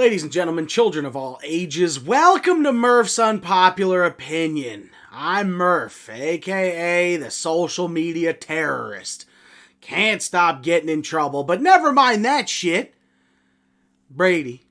Ladies and gentlemen, children of all ages, welcome to Murph's Unpopular Opinion. I'm Murph, aka the social media terrorist. Can't stop getting in trouble, but never mind that shit. Brady.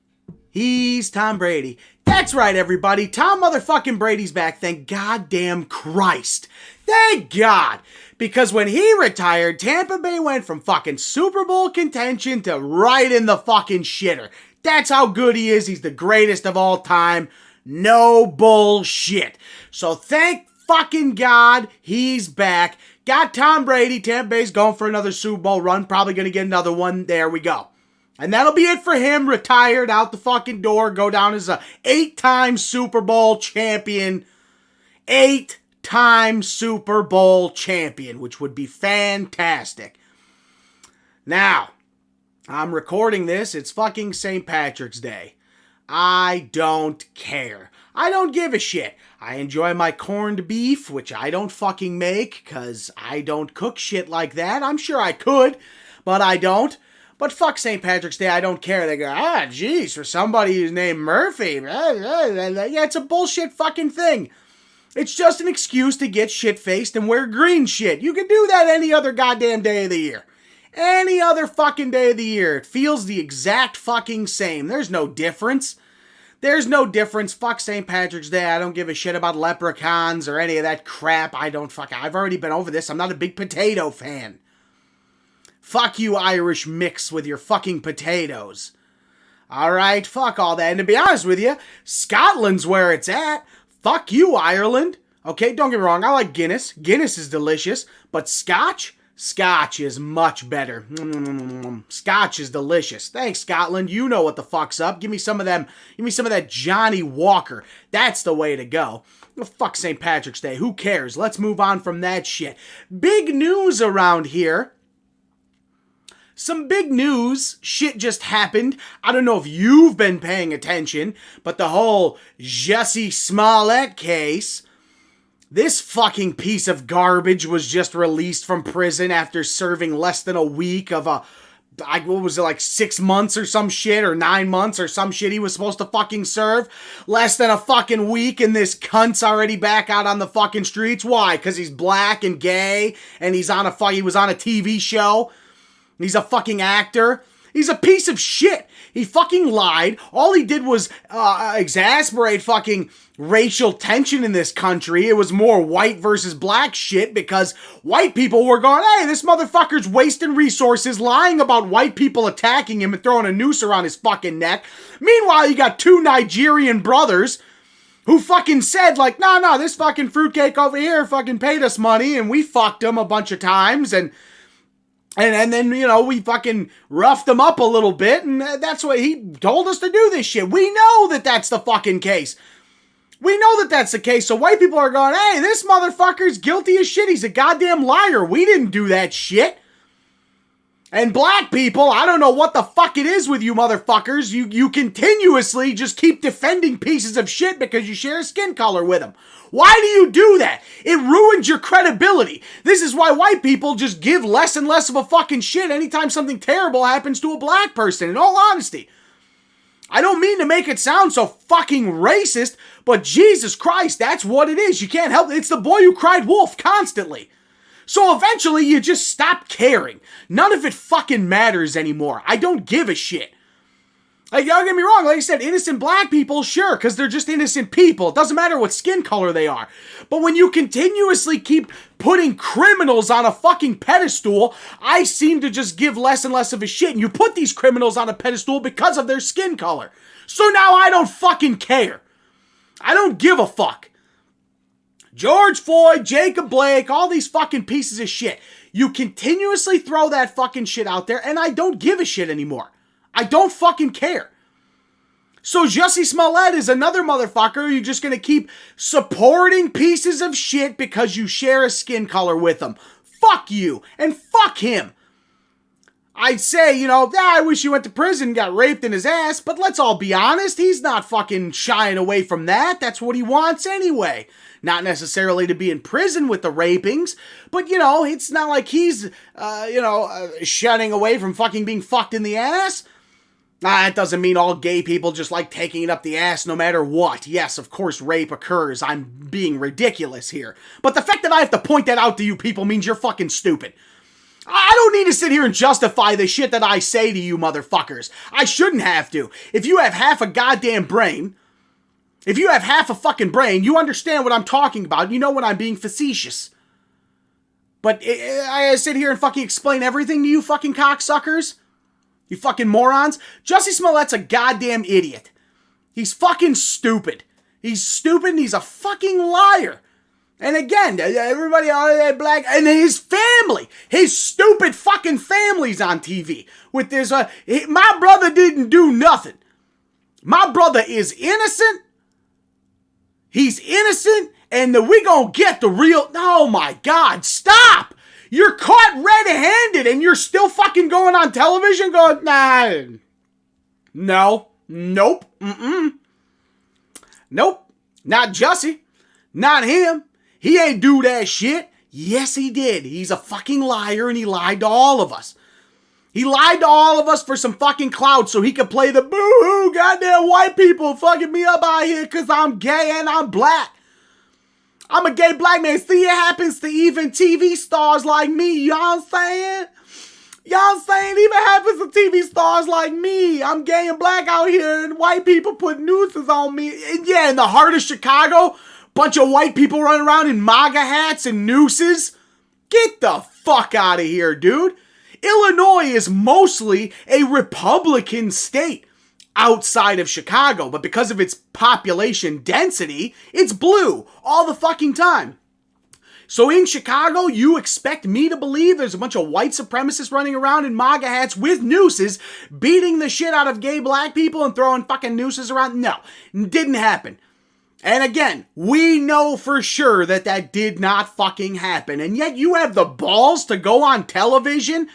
He's Tom Brady. That's right, everybody. Tom motherfucking Brady's back. Thank goddamn Christ. Thank God. Because when he retired, Tampa Bay went from fucking Super Bowl contention to right in the fucking shitter. That's how good he is. He's the greatest of all time. No bullshit. So thank fucking God he's back. Got Tom Brady. Tampa Bay's going for another Super Bowl run. Probably going to get another one. There we go. And that'll be it for him. Retired, out the fucking door. Go down as a 8-time Super Bowl champion. 8-time Super Bowl champion, which would be fantastic. Now, I'm recording this. It's fucking St. Patrick's Day. I don't care. I don't give a shit. I enjoy my corned beef, which I don't fucking make, because I don't cook shit like that. I'm sure I could, but I don't. But fuck St. Patrick's Day, I don't care. They go, geez, for somebody who's named Murphy. Yeah, it's a bullshit fucking thing. It's just an excuse to get shit-faced and wear green shit. You can do that any other goddamn day of the year. Any other fucking day of the year. It feels the exact fucking same. There's no difference. There's no difference. Fuck St. Patrick's Day. I don't give a shit about leprechauns or any of that crap. I've already been over this. I'm not a big potato fan. Fuck you, Irish mix with your fucking potatoes. Alright, fuck all that. And to be honest with you, Scotland's where it's at. Fuck you, Ireland. Okay, don't get me wrong. I like Guinness. Guinness is delicious. But Scotch? Scotch is much better. Scotch is delicious. Thanks, Scotland. You know what the fuck's up. Give me some of them. Give me some of that Johnny Walker. That's the way to go. Well, fuck St. Patrick's Day. Who cares? Let's move on from that shit. Big news around here. Some big news. Shit just happened. I don't know if you've been paying attention, but the whole Jussie Smollett case. This fucking piece of garbage was just released from prison after serving less than a week of what was it, like 6 months or some shit, or 9 months or some shit he was supposed to fucking serve. Less than a fucking week, and this cunt's already back out on the fucking streets. Why? Because he's black and gay, and he was on a TV show. He's a fucking actor. He's a piece of shit. He fucking lied. All he did was exasperate fucking racial tension in this country. It was more white versus black shit because white people were going, hey, this motherfucker's wasting resources, lying about white people attacking him and throwing a noose around his fucking neck. Meanwhile, you got two Nigerian brothers who fucking said, like, no, this fucking fruitcake over here fucking paid us money and we fucked him a bunch of times and then, you know, we fucking roughed him up a little bit, and that's what he told us to do this shit. We know that that's the fucking case. We know that that's the case, so white people are going, hey, this motherfucker's guilty as shit. He's a goddamn liar. We didn't do that shit. And black people, I don't know what the fuck it is with you motherfuckers. You continuously just keep defending pieces of shit because you share a skin color with them. Why do you do that? It ruins your credibility. This is why white people just give less and less of a fucking shit anytime something terrible happens to a black person, in all honesty. I don't mean to make it sound so fucking racist, but Jesus Christ, that's what it is. You can't help it. It's the boy who cried wolf constantly. So eventually you just stop caring. None of it fucking matters anymore. I don't give a shit. Like, don't get me wrong, like I said, innocent black people, sure, because they're just innocent people. It doesn't matter what skin color they are. But when you continuously keep putting criminals on a fucking pedestal, I seem to just give less and less of a shit. And you put these criminals on a pedestal because of their skin color. So now I don't fucking care. I don't give a fuck. George Floyd, Jacob Blake, all these fucking pieces of shit. You continuously throw that fucking shit out there, and I don't give a shit anymore. I don't fucking care. So Jussie Smollett is another motherfucker. You're just going to keep supporting pieces of shit because you share a skin color with them. Fuck you. And fuck him. I'd say, you know, I wish he went to prison and got raped in his ass, but let's all be honest. He's not fucking shying away from that. That's what he wants anyway. Not necessarily to be in prison with the rapings, but, you know, it's not like he's, shunning away from fucking being fucked in the ass. That doesn't mean all gay people just like taking it up the ass no matter what. Yes, of course rape occurs. I'm being ridiculous here. But the fact that I have to point that out to you people means you're fucking stupid. I don't need to sit here and justify the shit that I say to you motherfuckers. I shouldn't have to. If you have half a goddamn brain, if you have half a fucking brain, you understand what I'm talking about. You know when I'm being facetious. But I sit here and fucking explain everything to you fucking cocksuckers. You fucking morons. Jussie Smollett's a goddamn idiot. He's fucking stupid. He's stupid and he's a fucking liar. And again, everybody, black, and his family, his stupid fucking family's on TV with this, my brother didn't do nothing. My brother is innocent. He's innocent, and we gonna get the real, oh my God, stop. You're caught red-handed, and you're still fucking going on television going, nah, no, nope, nope, not Jussie, not him. He ain't do that shit. Yes, he did. He's a fucking liar and he lied to all of us. He lied to all of us for some fucking clout so he could play the boo-hoo goddamn white people fucking me up out here because I'm gay and I'm black. I'm a gay black man. See, it happens to even TV stars like me. You know what I'm saying? You know what I'm saying? It even happens to TV stars like me. I'm gay and black out here and white people put nooses on me. And yeah, in the heart of Chicago, bunch of white people running around in MAGA hats and nooses. Get the fuck out of here, dude. Illinois is mostly a Republican state outside of Chicago, but because of its population density, it's blue all the fucking time. So in Chicago, you expect me to believe there's a bunch of white supremacists running around in MAGA hats with nooses, beating the shit out of gay black people and throwing fucking nooses around? No, didn't happen. And again, we know for sure that that did not fucking happen. And yet you have the balls to go on television,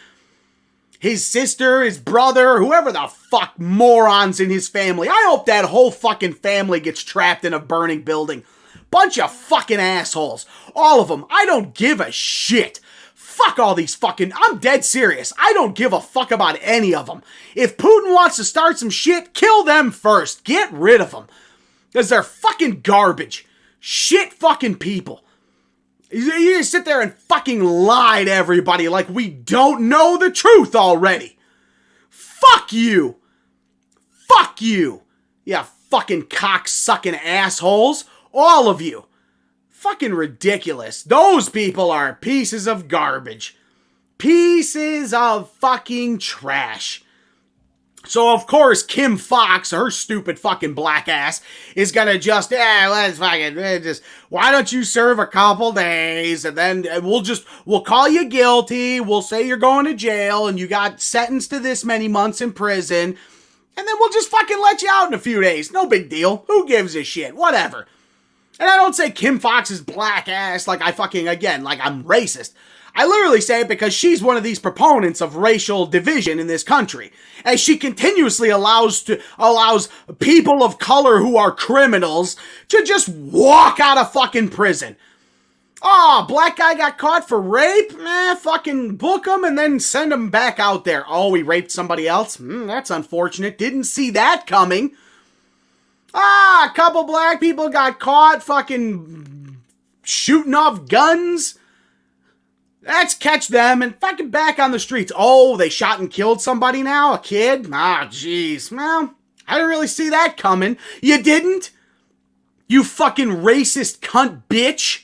his sister, his brother, whoever the fuck morons in his family. I hope that whole fucking family gets trapped in a burning building. Bunch of fucking assholes. All of them. I don't give a shit. Fuck all these fucking, I'm dead serious. I don't give a fuck about any of them. If Putin wants to start some shit, kill them first. Get rid of them. Because they're fucking garbage. Shit fucking people. You just sit there and fucking lie to everybody like we don't know the truth already. Fuck you. Fuck you. Yeah, fucking cock-sucking assholes. All of you. Fucking ridiculous. Those people are pieces of garbage. Pieces of fucking trash. So, of course, Kim Fox, her stupid fucking black ass, is gonna just, let's fucking, why don't you serve a couple days, and then we'll call you guilty, we'll say you're going to jail, and you got sentenced to this many months in prison, and then we'll just fucking let you out in a few days. No big deal. Who gives a shit? Whatever. And I don't say Kim Fox's black ass like I fucking, again, like I'm racist. I literally say it because she's one of these proponents of racial division in this country, as she continuously allows people of color who are criminals to just walk out of fucking prison. Oh, black guy got caught for rape? Fucking book him and then send him back out there. Oh, he raped somebody else? That's unfortunate. Didn't see that coming. A couple black people got caught fucking shooting off guns. Let's catch them and fucking back on the streets. Oh, they shot and killed somebody now? A kid? Jeez. Well, I didn't really see that coming. You didn't? You fucking racist cunt bitch.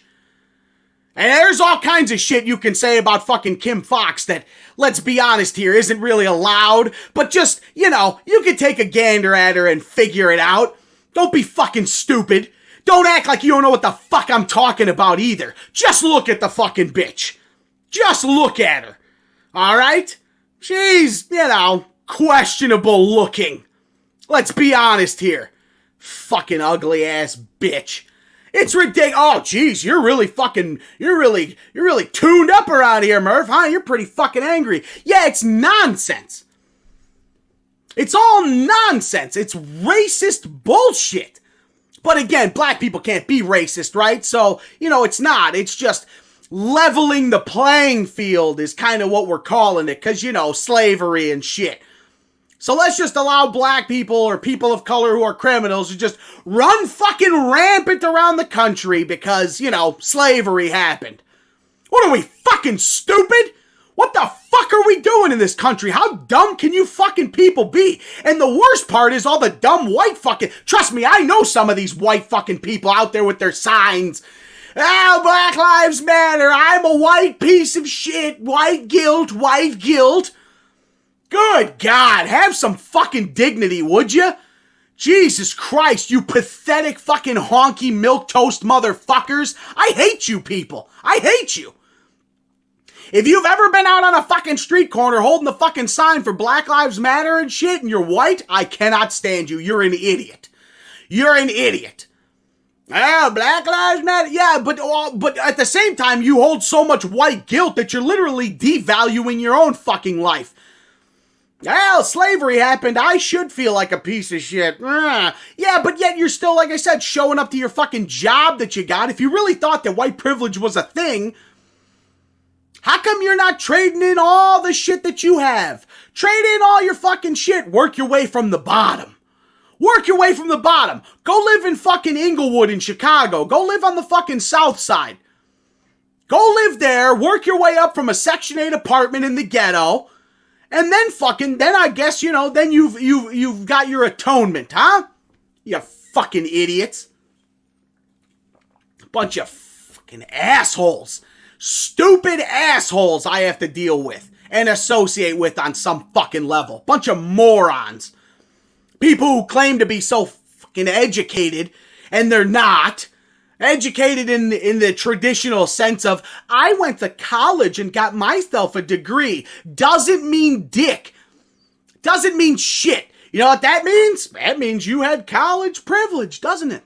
And there's all kinds of shit you can say about fucking Kim Fox that, let's be honest here, isn't really allowed. But just, you can take a gander at her and figure it out. Don't be fucking stupid. Don't act like you don't know what the fuck I'm talking about either. Just look at the fucking bitch. Just look at her. Alright? She's, questionable looking. Let's be honest here. Fucking ugly ass bitch. It's ridiculous. Oh, geez, you're really tuned up around here, Murph, huh? You're pretty fucking angry. Yeah, it's nonsense. It's all nonsense. It's racist bullshit. But again, black people can't be racist, right? So, it's not. It's just leveling the playing field is kind of what we're calling it. Because, slavery and shit. So let's just allow black people or people of color who are criminals to just run fucking rampant around the country because, slavery happened. What are we, fucking stupid? What the fuck are we doing in this country? How dumb can you fucking people be? And the worst part is all the dumb white fucking... Trust me, I know some of these white fucking people out there with their signs. Oh, Black Lives Matter. I'm a white piece of shit. White guilt, white guilt. Good God, have some fucking dignity, would you? Jesus Christ, you pathetic fucking honky milquetoast motherfuckers. I hate you people. I hate you. If you've ever been out on a fucking street corner holding the fucking sign for Black Lives Matter and shit and you're white, I cannot stand you. You're an idiot. You're an idiot. Oh, Black Lives Matter. Yeah, but at the same time, you hold so much white guilt that you're literally devaluing your own fucking life. Well, slavery happened. I should feel like a piece of shit. Yeah, but yet you're still, like I said, showing up to your fucking job that you got. If you really thought that white privilege was a thing... How come you're not trading in all the shit that you have? Trade in all your fucking shit. Work your way from the bottom. Work your way from the bottom. Go live in fucking Inglewood in Chicago. Go live on the fucking South Side. Go live there. Work your way up from a Section 8 apartment in the ghetto. And then I guess, then you've got your atonement, huh? You fucking idiots. Bunch of fucking assholes. Stupid assholes I have to deal with and associate with on some fucking level. Bunch of morons. People who claim to be so fucking educated and they're not. Educated in the traditional sense of, I went to college and got myself a degree. Doesn't mean dick. Doesn't mean shit. You know what that means? That means you had college privilege, doesn't it?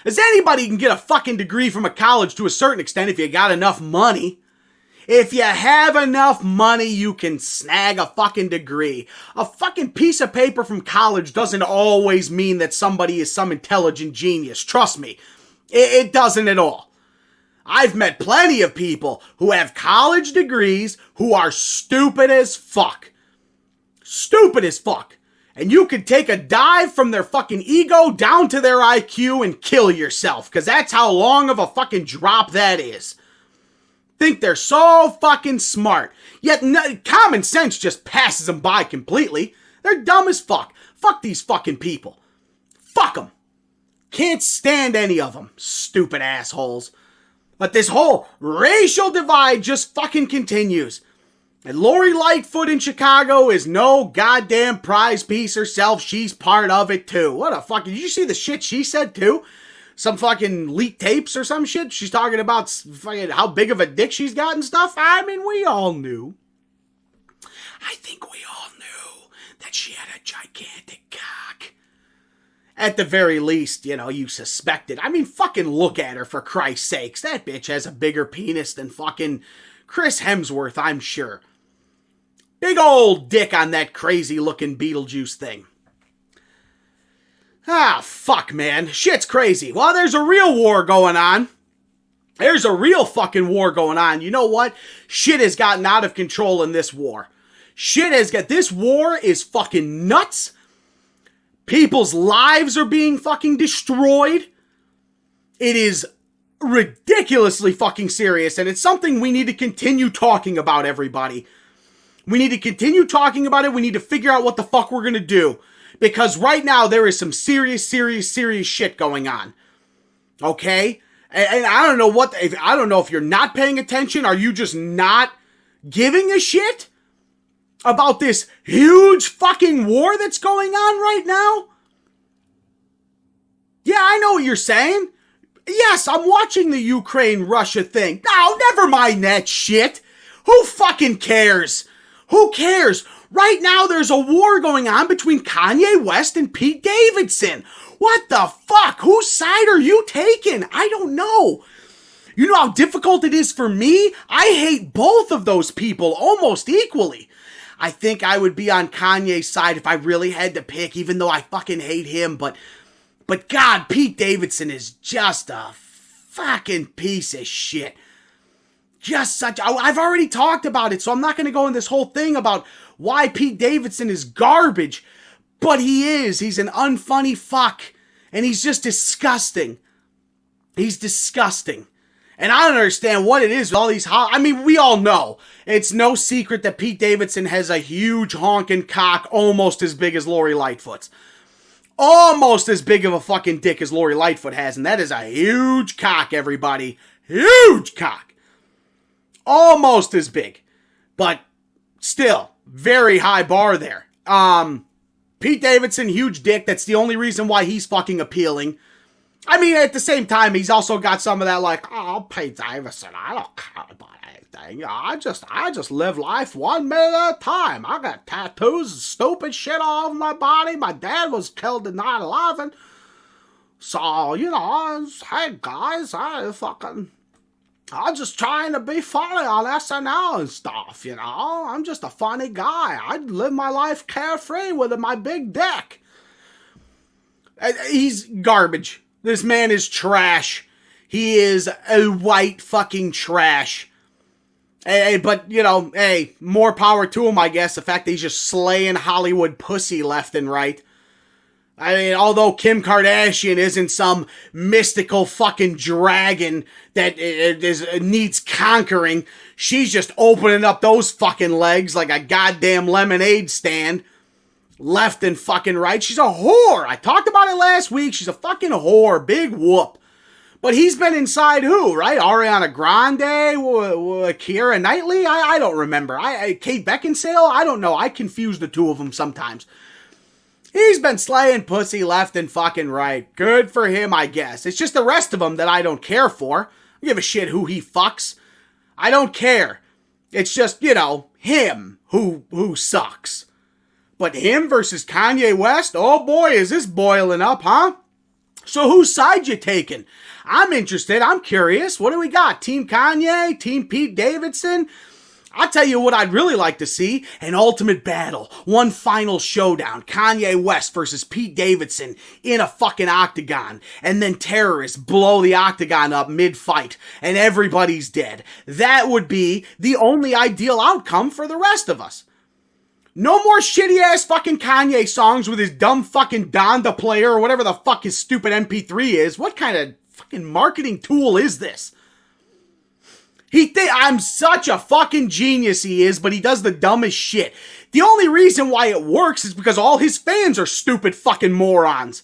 As anybody can get a fucking degree from a college to a certain extent if you got enough money. If you have enough money, you can snag a fucking degree. A fucking piece of paper from college doesn't always mean that somebody is some intelligent genius. Trust me, it doesn't at all. I've met plenty of people who have college degrees who are stupid as fuck. Stupid as fuck. And you could take a dive from their fucking ego down to their IQ and kill yourself. Because that's how long of a fucking drop that is. Think they're so fucking smart. Yet common sense just passes them by completely. They're dumb as fuck. Fuck these fucking people. Fuck them. Can't stand any of them. Stupid assholes. But this whole racial divide just fucking continues. And Lori Lightfoot in Chicago is no goddamn prize piece herself. She's part of it too. What a fucking... Did you see the shit she said too? Some fucking leaked tapes or some shit? She's talking about fucking how big of a dick she's got and stuff. I mean, we all knew. I think we all knew that she had a gigantic cock. At the very least, you suspected. I mean, fucking look at her for Christ's sakes. That bitch has a bigger penis than fucking Chris Hemsworth, I'm sure. Big old dick on that crazy looking Beetlejuice thing. Ah, fuck, man. Shit's crazy. Well, there's a real war going on. There's a real fucking war going on. You know what? Shit has gotten out of control in this war. This war is fucking nuts. People's lives are being fucking destroyed. It is ridiculously fucking serious, and it's something we need to continue talking about, everybody. We need to continue talking about it. We need to figure out what the fuck we're gonna do. Because right now, there is some serious shit going on. Okay? And I don't know I don't know if you're not paying attention. Are you just not giving a shit about this huge fucking war that's going on right now? Yeah, I know what you're saying. Yes, I'm watching the Ukraine-Russia thing. No, never mind that shit. Who fucking cares? Who cares? Right now, there's a war going on between Kanye West and Pete Davidson. What the fuck? Whose side are you taking? I don't know. You know how difficult it is for me? I hate both of those people almost equally. I think I would be on Kanye's side if I really had to pick, even though I fucking hate him. But God, Pete Davidson is just a fucking piece of shit. just such... I've already talked about it, so I'm not going to go in this whole thing about why Pete Davidson is garbage. But he is. He's an unfunny fuck. And he's just disgusting. He's disgusting. And I don't understand what it is with all these... I mean, we all know. It's no secret that Pete Davidson has a huge honking cock almost as big as Lori Lightfoot's. Almost as big of a fucking dick as Lori Lightfoot has. And that is a huge cock, everybody. Huge cock. Almost as big. But still, very high bar there. Pete Davidson, huge dick. That's the only reason why he's fucking appealing. I mean, at the same time, he's also got some of that like, oh, Pete Davidson, I don't care about anything. I just live life 1 minute at a time. I got tattoos and stupid shit all over my body. My dad was killed in 9/11. So, you know, hey guys, I'm just trying to be funny on SNL and stuff, you know. I'm just a funny guy. I live my life carefree with my big dick. He's garbage. This man is trash. He is a white fucking trash. Hey, but, you know, hey, more power to him, I guess. The fact that he's just slaying Hollywood pussy left and right. I mean, although Kim Kardashian isn't some mystical fucking dragon that needs conquering, she's just opening up those fucking legs like a goddamn lemonade stand. Left and fucking right. She's a whore. I talked about it last week. She's a fucking whore. Big whoop. But he's been inside who, right? Ariana Grande? Keira Knightley? I don't remember. Kate Beckinsale? I don't know. I confuse the two of them sometimes. He's been slaying pussy left and fucking right. Good for him, I guess. It's just the rest of them that I don't care for. I give a shit who he fucks. I don't care. It's just, you know, him who sucks. But him versus Kanye West? Oh boy, is this boiling up, huh? So whose side you taking? I'm interested. I'm curious. What do we got? Team Kanye? Team Pete Davidson? I'll tell you what I'd really like to see. An ultimate battle. One final showdown. Kanye West versus Pete Davidson in a fucking octagon. And then terrorists blow the octagon up mid-fight. And everybody's dead. That would be the only ideal outcome for the rest of us. No more shitty ass fucking Kanye songs with his dumb fucking Donda player or whatever the fuck his stupid MP3 is. What kind of fucking marketing tool is this? I'm such a fucking genius he is, but he does the dumbest shit. The only reason why it works is because all his fans are stupid fucking morons.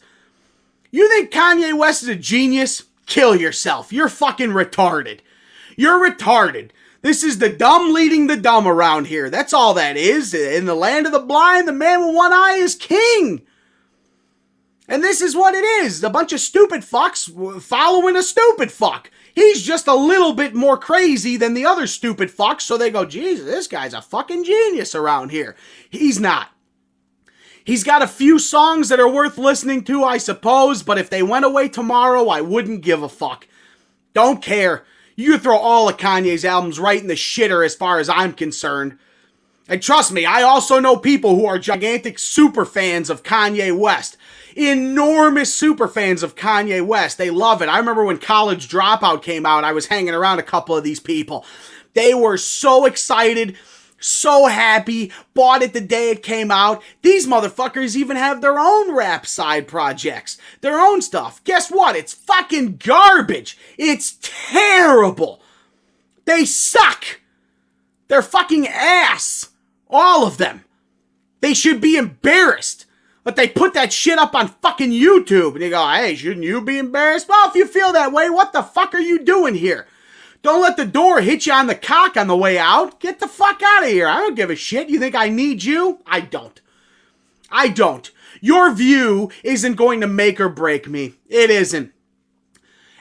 You think Kanye West is a genius? Kill yourself. You're fucking retarded. You're retarded. This is the dumb leading the dumb around here. That's all that is. In the land of the blind, the man with one eye is king. And this is what it is. A bunch of stupid fucks following a stupid fuck. He's just a little bit more crazy than the other stupid fucks, so they go, Jesus, this guy's a fucking genius around here. He's not. He's got a few songs that are worth listening to, I suppose, but if they went away tomorrow, I wouldn't give a fuck. Don't care. You could throw all of Kanye's albums right in the shitter as far as I'm concerned. And trust me, I also know people who are gigantic super fans of Kanye West. Enormous super fans of Kanye West. They love it. I remember when College Dropout came out, I was hanging around a couple of these people. They were so excited, so happy, bought it the day it came out. These motherfuckers even have their own rap side projects, their own stuff. Guess what? It's fucking garbage. It's terrible. They suck. They're fucking ass. All of them. They should be embarrassed. But they put that shit up on fucking YouTube. And you go, hey, shouldn't you be embarrassed? Well, if you feel that way, what the fuck are you doing here? Don't let the door hit you on the cock on the way out. Get the fuck out of here. I don't give a shit. You think I need you? I don't. I don't. Your view isn't going to make or break me. It isn't.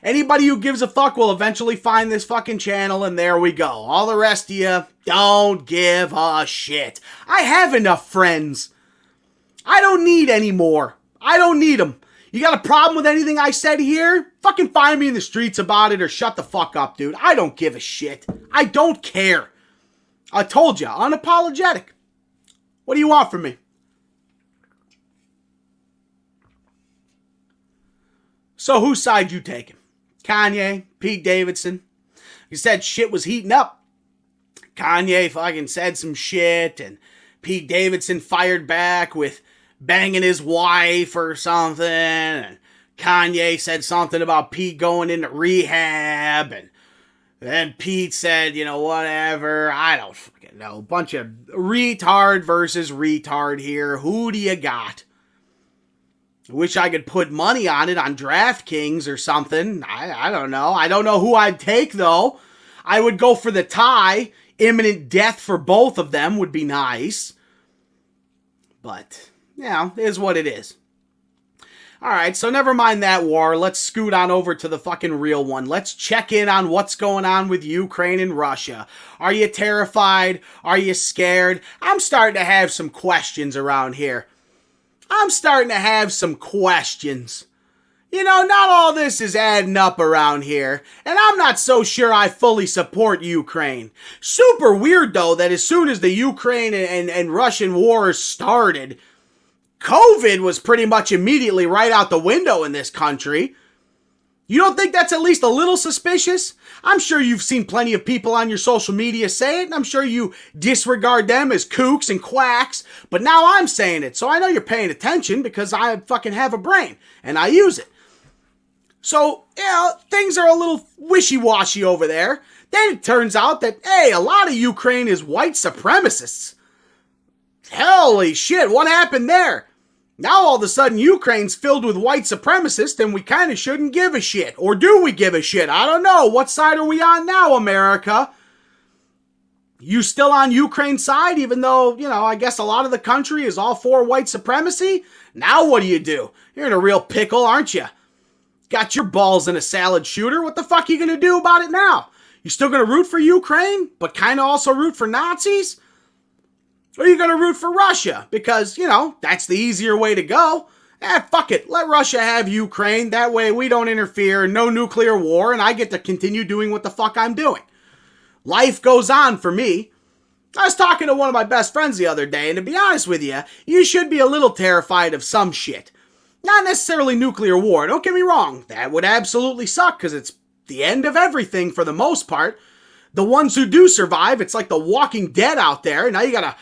Anybody who gives a fuck will eventually find this fucking channel, and there we go. All the rest of you, don't give a shit. I have enough friends. I don't need any more. I don't need them. You got a problem with anything I said here? Fucking find me in the streets about it or shut the fuck up, dude. I don't give a shit. I don't care. I told you, unapologetic. What do you want from me? So whose side you taking? Kanye? Pete Davidson? He said shit was heating up. Kanye fucking said some shit, and Pete Davidson fired back with banging his wife or something, and Kanye said something about Pete going into rehab, and then Pete said, you know, whatever, I don't fucking know. Bunch of retard versus retard here. Who do you got? I wish I could put money on it on DraftKings or something. I don't know. I don't know who I'd take, though. I would go for the tie. Imminent death for both of them would be nice. But, you know, it is what it is. Alright, so never mind that war. Let's scoot on over to the fucking real one. Let's check in on what's going on with Ukraine and Russia. Are you terrified? Are you scared? I'm starting to have some questions around here. I'm starting to have some questions. You know, not all this is adding up around here, and I'm not so sure I fully support Ukraine. Super weird, though, that as soon as the Ukraine and Russian wars started, COVID was pretty much immediately right out the window in this country. You don't think that's at least a little suspicious? I'm sure you've seen plenty of people on your social media say it, and I'm sure you disregard them as kooks and quacks, but now I'm saying it, so I know you're paying attention because I fucking have a brain, and I use it. So, yeah, things are a little wishy-washy over there. Then it turns out that, hey, a lot of Ukraine is white supremacists. Holy shit, what happened there? Now all of a sudden Ukraine's filled with white supremacists and we kind of shouldn't give a shit. Or do we give a shit? I don't know. What side are we on now, America? You still on Ukraine's side even though, you know, I guess a lot of the country is all for white supremacy? Now what do? You're in a real pickle, aren't you? Got your balls in a salad shooter. What the fuck are you going to do about it now? You still going to root for Ukraine, but kind of also root for Nazis? Or are you going to root for Russia? Because, you know, that's the easier way to go. Fuck it. Let Russia have Ukraine. That way we don't interfere. No nuclear war. And I get to continue doing what the fuck I'm doing. Life goes on for me. I was talking to one of my best friends the other day. And to be honest with you, you should be a little terrified of some shit. Not necessarily nuclear war. Don't get me wrong. That would absolutely suck because it's the end of everything for the most part. The ones who do survive, it's like the Walking Dead out there. Now you gotta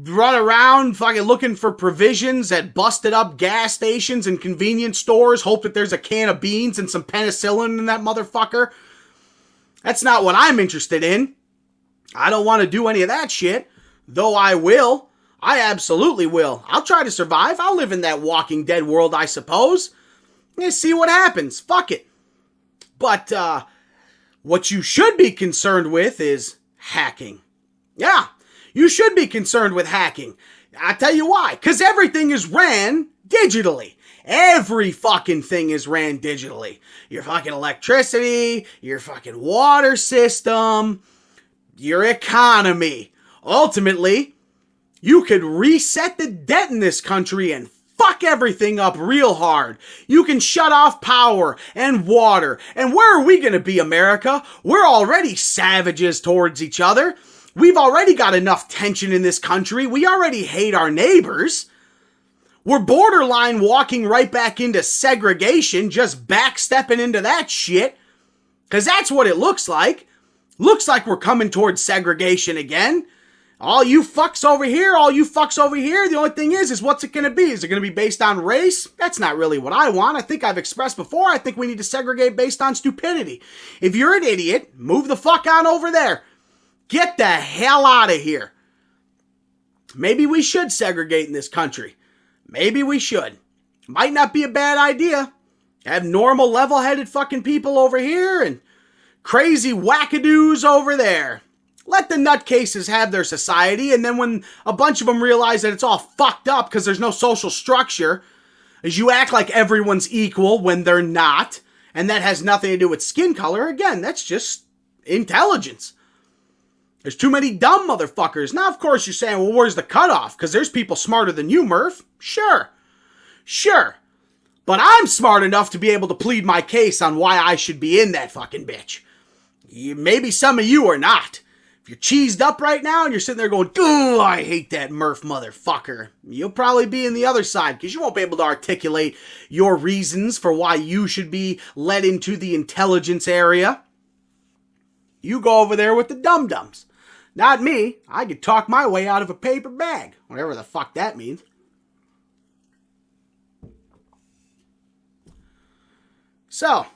run around fucking looking for provisions at busted up gas stations and convenience stores, hope that there's a can of beans and some penicillin in that motherfucker. That's not what I'm interested in. I don't want to do any of that shit, though I will. I absolutely will. I'll try to survive. I'll live in that Walking Dead world, I suppose. See what happens. Fuck it. But, what you should be concerned with is hacking. Yeah. You should be concerned with hacking. I'll tell you why. Because everything is ran digitally. Every fucking thing is ran digitally. Your fucking electricity, your fucking water system, your economy. Ultimately, you could reset the debt in this country and fuck everything up real hard. You can shut off power and water. And where are we going to be, America? We're already savages towards each other. We've already got enough tension in this country. We already hate our neighbors. We're borderline walking right back into segregation, just backstepping into that shit. Because that's what it looks like. Looks like we're coming towards segregation again. All you fucks over here, the only thing is what's it going to be? Is it going to be based on race? That's not really what I want. I think I've expressed before, I think we need to segregate based on stupidity. If you're an idiot, move the fuck on over there. Get the hell out of here. Maybe we should segregate in this country. Maybe we should. Might not be a bad idea. Have normal, level-headed fucking people over here and crazy wackadoos over there. Let the nutcases have their society, and then when a bunch of them realize that it's all fucked up because there's no social structure, as you act like everyone's equal when they're not, and that has nothing to do with skin color, again, that's just intelligence. There's too many dumb motherfuckers. Now, of course, you're saying, well, where's the cutoff? Because there's people smarter than you, Murph. Sure. But I'm smart enough to be able to plead my case on why I should be in that fucking bitch. Maybe some of you are not. If you're cheesed up right now and you're sitting there going, "Ooh, I hate that Murph motherfucker," you'll probably be in the other side because you won't be able to articulate your reasons for why you should be led into the intelligence area. You go over there with the dum-dums. Not me. I could talk my way out of a paper bag. Whatever the fuck that means. So,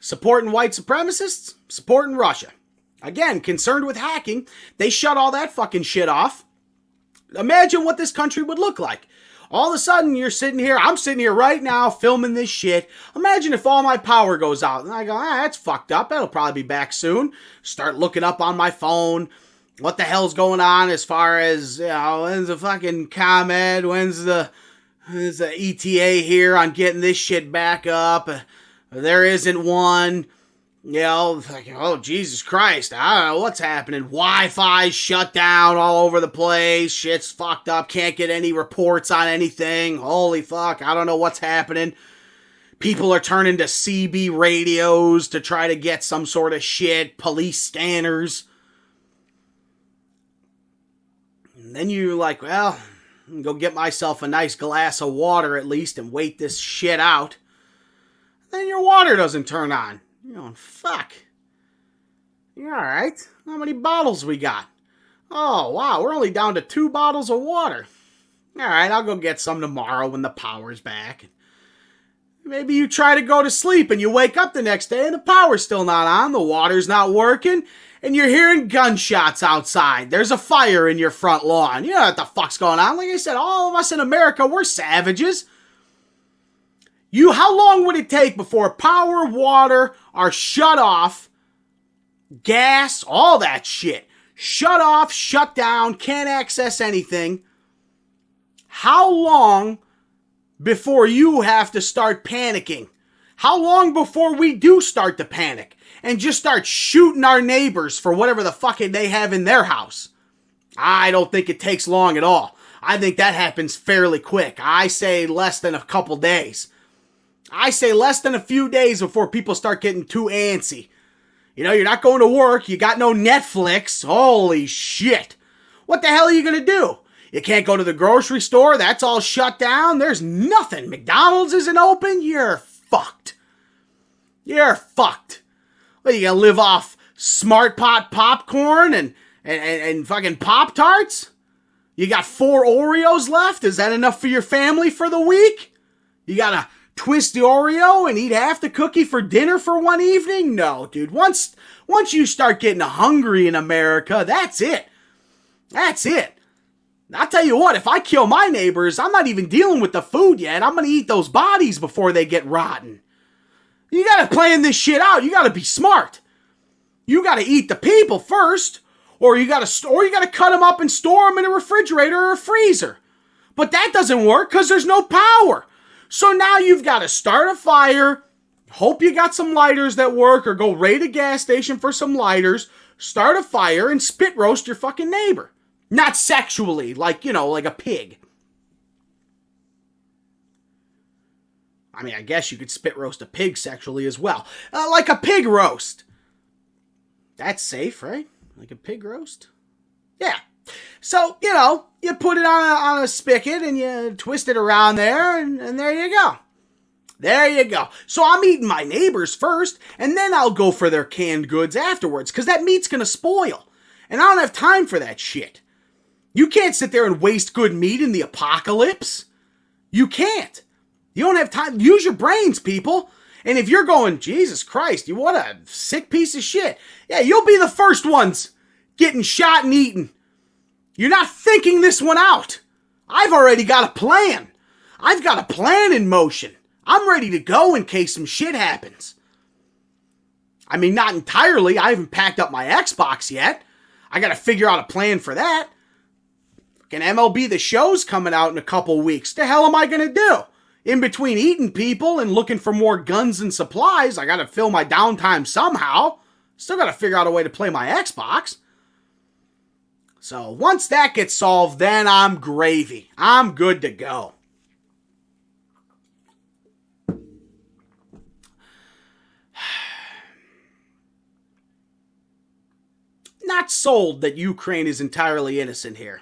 supporting white supremacists, supporting Russia. Again, concerned with hacking, they shut all that fucking shit off. Imagine what this country would look like. All of a sudden, you're sitting here, I'm sitting here right now filming this shit. Imagine if all my power goes out. And I go, that's fucked up. That'll probably be back soon. Start looking up on my phone. What the hell's going on as far as, when's the fucking ComEd? When's the ETA here on getting this shit back up? There isn't one. Oh, Jesus Christ. I don't know what's happening. Wi-Fi shut down all over the place. Shit's fucked up. Can't get any reports on anything. Holy fuck. I don't know what's happening. People are turning to CB radios to try to get some sort of shit. Police scanners. And then you're like, well, I'm gonna go get myself a nice glass of water at least and wait this shit out. Then your water doesn't turn on. You're going, fuck. You're alright. How many bottles we got? Oh, wow, we're only down to 2 bottles of water. Alright, I'll go get some tomorrow when the power's back. Maybe you try to go to sleep and you wake up the next day and the power's still not on, the water's not working, and you're hearing gunshots outside. There's a fire in your front lawn. You know what the fuck's going on. Like I said, all of us in America, we're savages. How long would it take before power, water are shut off, gas, all that shit, shut off, shut down, can't access anything? How long before you have to start panicking? How long before we do start to panic and just start shooting our neighbors for whatever the fuck they have in their house? I don't think it takes long at all. I think that happens fairly quick. I say less than a couple days. I say less than a few days before people start getting too antsy. You're not going to work. You got no Netflix. Holy shit. What the hell are you going to do? You can't go to the grocery store. That's all shut down. There's nothing. McDonald's isn't open. You're fucked. You're fucked. Well, you going to live off Smart Pot popcorn and fucking Pop-Tarts? You got 4 Oreos left? Is that enough for your family for the week? You got to twist the Oreo and eat half the cookie for dinner for one evening? No, dude. Once you start getting hungry in America, that's it. That's it. I'll tell you what, if I kill my neighbors, I'm not even dealing with the food yet. I'm going to eat those bodies before they get rotten. You got to plan this shit out. You got to be smart. You got to eat the people first, or you got to cut them up and store them in a refrigerator or a freezer. But that doesn't work because there's no power. So now you've got to start a fire, hope you got some lighters that work, or go raid a gas station for some lighters, start a fire, and spit roast your fucking neighbor. Not sexually, like a pig. I mean, I guess you could spit roast a pig sexually as well. Like a pig roast. That's safe, right? Like a pig roast? Yeah. So, you put it on a spigot and you twist it around there and there you go. There you go. So I'm eating my neighbors first and then I'll go for their canned goods afterwards because that meat's going to spoil. And I don't have time for that shit. You can't sit there and waste good meat in the apocalypse. You can't. You don't have time. Use your brains, people. And if you're going, Jesus Christ, you what a sick piece of shit. Yeah, you'll be the first ones getting shot and eaten. You're not thinking this one out. I've already got a plan. I've got a plan in motion. I'm ready to go in case some shit happens. I mean, not entirely. I haven't packed up my Xbox yet. I got to figure out a plan for that. Fucking MLB The Show's coming out in a couple weeks. The hell am I going to do? In between eating people and looking for more guns and supplies, I got to fill my downtime somehow. Still got to figure out a way to play my Xbox. So once that gets solved, then I'm gravy. I'm good to go. Not sold that Ukraine is entirely innocent here.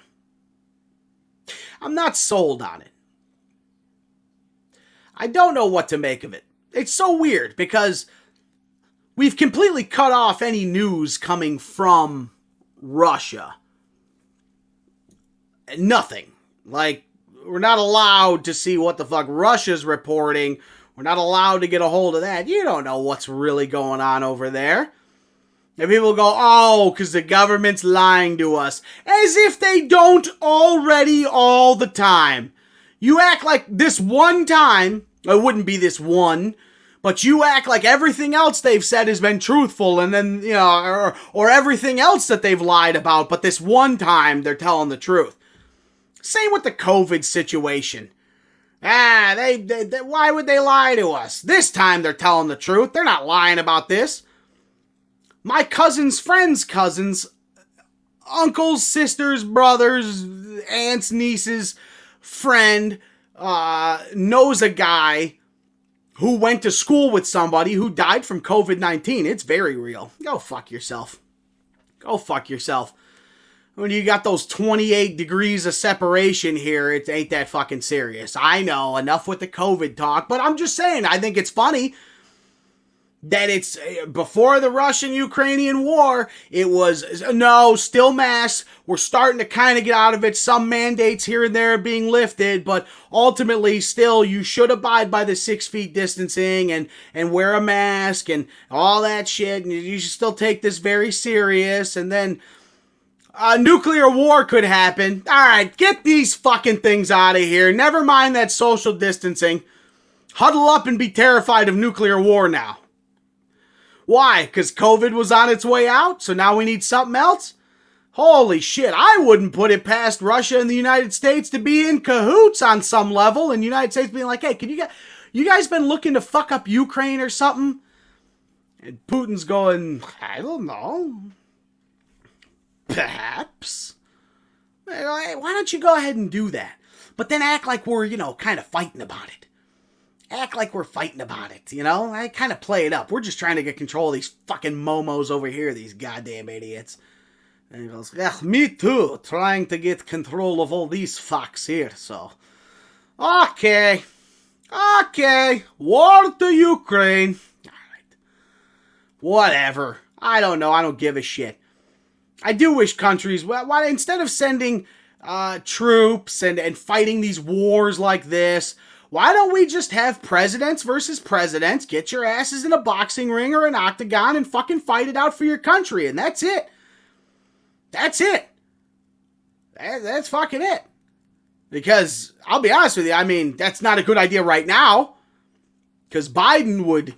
I'm not sold on it. I don't know what to make of it. It's so weird because we've completely cut off any news coming from Russia. Nothing. Like, we're not allowed to see what the fuck Russia's reporting. We're not allowed to get a hold of that. You don't know what's really going on over there. And people go, oh, because the government's lying to us. As if they don't already all the time. You act like this one time, it wouldn't be this one, but you act like everything else they've said has been truthful, and then, you know, or everything else that they've lied about, but this one time they're telling the truth. Same with the COVID situation. They why would they lie to us? This time they're telling the truth. They're not lying about this. My cousin's friends' cousins, uncles, sisters, brothers, aunts, nieces, friend, knows a guy who went to school with somebody who died from COVID-19. It's very real. Go fuck yourself. Go fuck yourself. When you got those 28 degrees of separation here, it ain't that fucking serious. I know, enough with the COVID talk, but I'm just saying, I think it's funny that it's before the Russian-Ukrainian war, it was, no, still masks. We're starting to kind of get out of it. Some mandates here and there are being lifted, but ultimately still you should abide by the 6 feet distancing and wear a mask and all that shit. And you should still take this very serious. And then nuclear war could happen. All right, get these fucking things out of here. Never mind that social distancing. Huddle up and be terrified of nuclear war now. Why? Because COVID was on its way out, so now we need something else? Holy shit, I wouldn't put it past Russia and the United States to be in cahoots on some level, and the United States being like, hey, can you guys been looking to fuck up Ukraine or something? And Putin's going, I don't know. Perhaps. Why don't you go ahead and do that? But then act like we're, kind of fighting about it. Act like we're fighting about it, I kind of play it up. We're just trying to get control of these fucking momos over here, these goddamn idiots. And he goes, yeah, me too, trying to get control of all these fucks here, so. Okay, war to Ukraine. Alright. Whatever. I don't know, I don't give a shit. I do wish countries, why instead of sending troops and fighting these wars like this, why don't we just have presidents versus presidents, get your asses in a boxing ring or an octagon and fucking fight it out for your country, and that's it. That's it. That's fucking it. Because, I'll be honest with you, that's not a good idea right now, because Biden would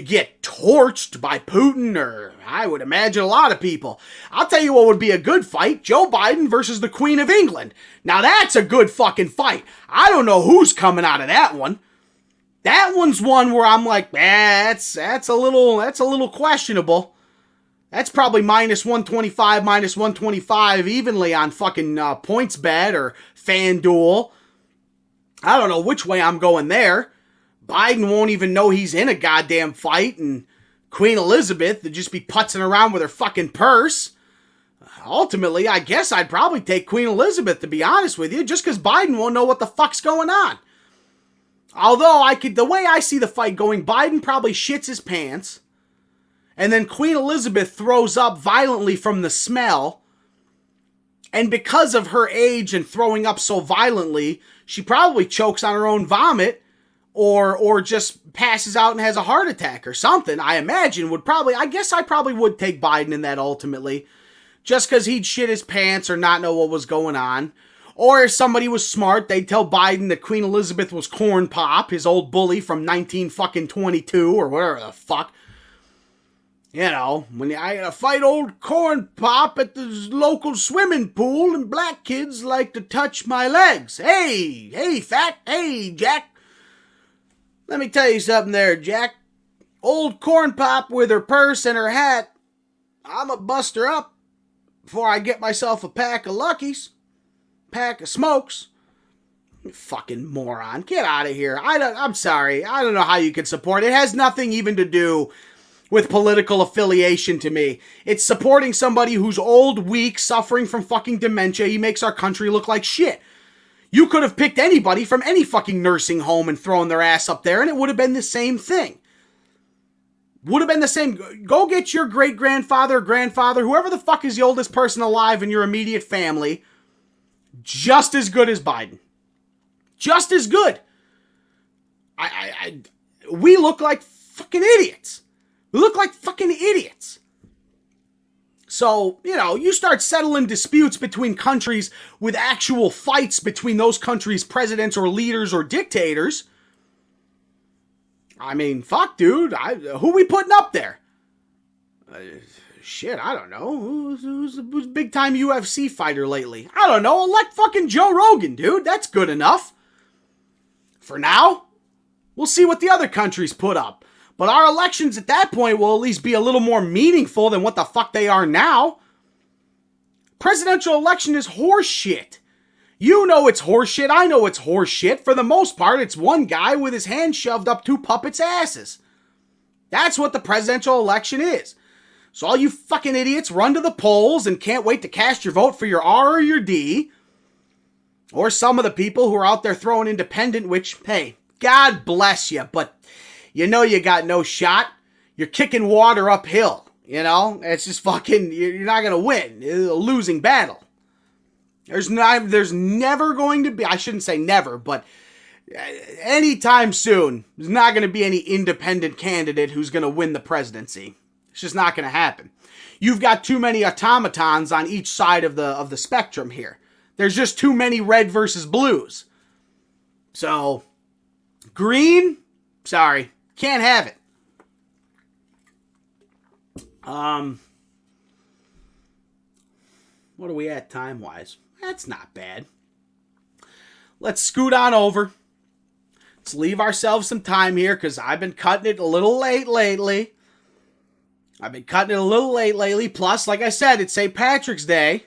get torched by Putin, or I would imagine a lot of people. I'll tell you what would be a good fight, Joe Biden versus the Queen of England. Now that's a good fucking fight. I don't know who's coming out of that one. That one's one where I'm like, that's a little questionable. That's probably minus 125 evenly on fucking PointsBet or FanDuel. I don't know which way I'm going there. Biden won't even know he's in a goddamn fight, and Queen Elizabeth would just be putzing around with her fucking purse. Ultimately, I guess I'd probably take Queen Elizabeth, to be honest with you, just because Biden won't know what the fuck's going on. Although, the way I see the fight going, Biden probably shits his pants, and then Queen Elizabeth throws up violently from the smell, and because of her age and throwing up so violently, she probably chokes on her own vomit, or just passes out and has a heart attack or something. I imagine I guess I probably would take Biden in that ultimately, just because he'd shit his pants or not know what was going on. Or if somebody was smart, they'd tell Biden that Queen Elizabeth was Corn Pop, his old bully from 1922 or whatever the fuck. When I gotta fight old Corn Pop at the local swimming pool and black kids like to touch my legs. Hey, fat, hey, Jack. Let me tell you something there, Jack. Old Corn Pop with her purse and her hat, I'ma bust her up before I get myself a pack of Luckies. Pack of smokes. You fucking moron. Get out of here. I'm sorry. I don't know how you can support it. It has nothing even to do with political affiliation to me. It's supporting somebody who's old, weak, suffering from fucking dementia. He makes our country look like shit. You could have picked anybody from any fucking nursing home and thrown their ass up there, and it would have been the same thing. Would have been the same. Go get your great-grandfather, grandfather, whoever the fuck is the oldest person alive in your immediate family, just as good as Biden. Just as good. We look like fucking idiots. We look like fucking idiots. So, you start settling disputes between countries with actual fights between those countries' presidents or leaders or dictators. I mean, fuck, dude. Who we putting up there? Shit, I don't know. Who's a big-time UFC fighter lately? I don't know. Elect fucking Joe Rogan, dude. That's good enough. For now, we'll see what the other countries put up. But our elections at that point will at least be a little more meaningful than what the fuck they are now. Presidential election is horse shit. You know it's horse shit. I know it's horse shit. For the most part, it's one guy with his hand shoved up two puppets' asses. That's what the presidential election is. So all you fucking idiots run to the polls and can't wait to cast your vote for your R or your D. Or some of the people who are out there throwing independent, which, hey, God bless you, but you got no shot. You're kicking water uphill, It's just fucking, you're not going to win. It's a losing battle. There's never going to be, I shouldn't say never, but anytime soon, there's not going to be any independent candidate who's going to win the presidency. It's just not going to happen. You've got too many automatons on each side of the spectrum here. There's just too many red versus blues. So, green, sorry, can't have it. What are we at time-wise? That's not bad. Let's scoot on over. Let's leave ourselves some time here because I've been cutting it a little late lately. Plus, like I said, it's St. Patrick's Day.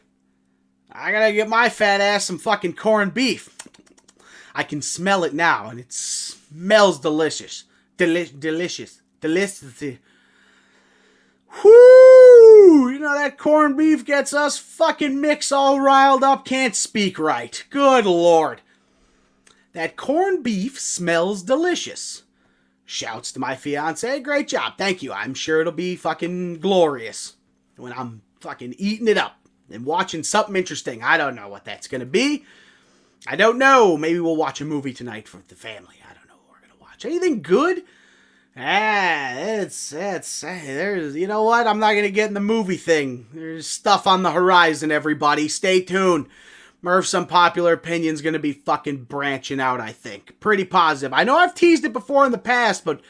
I gotta get my fat ass some fucking corned beef. I can smell it now, and it smells delicious. Delicious. Whoo! That corned beef gets us fucking mix all riled up. Can't speak right. Good Lord. That corned beef smells delicious. Shouts to my fiance. Great job. Thank you. I'm sure it'll be fucking glorious when I'm fucking eating it up and watching something interesting. I don't know what that's going to be. I don't know. Maybe we'll watch a movie tonight for the family. I don't know what we're going to watch. Anything good? There's, you know what? I'm not going to get in the movie thing. There's stuff on the horizon, everybody. Stay tuned. Murph's Unpopular Opinion's going to be fucking branching out, I think. Pretty positive. I know I've teased it before in the past, but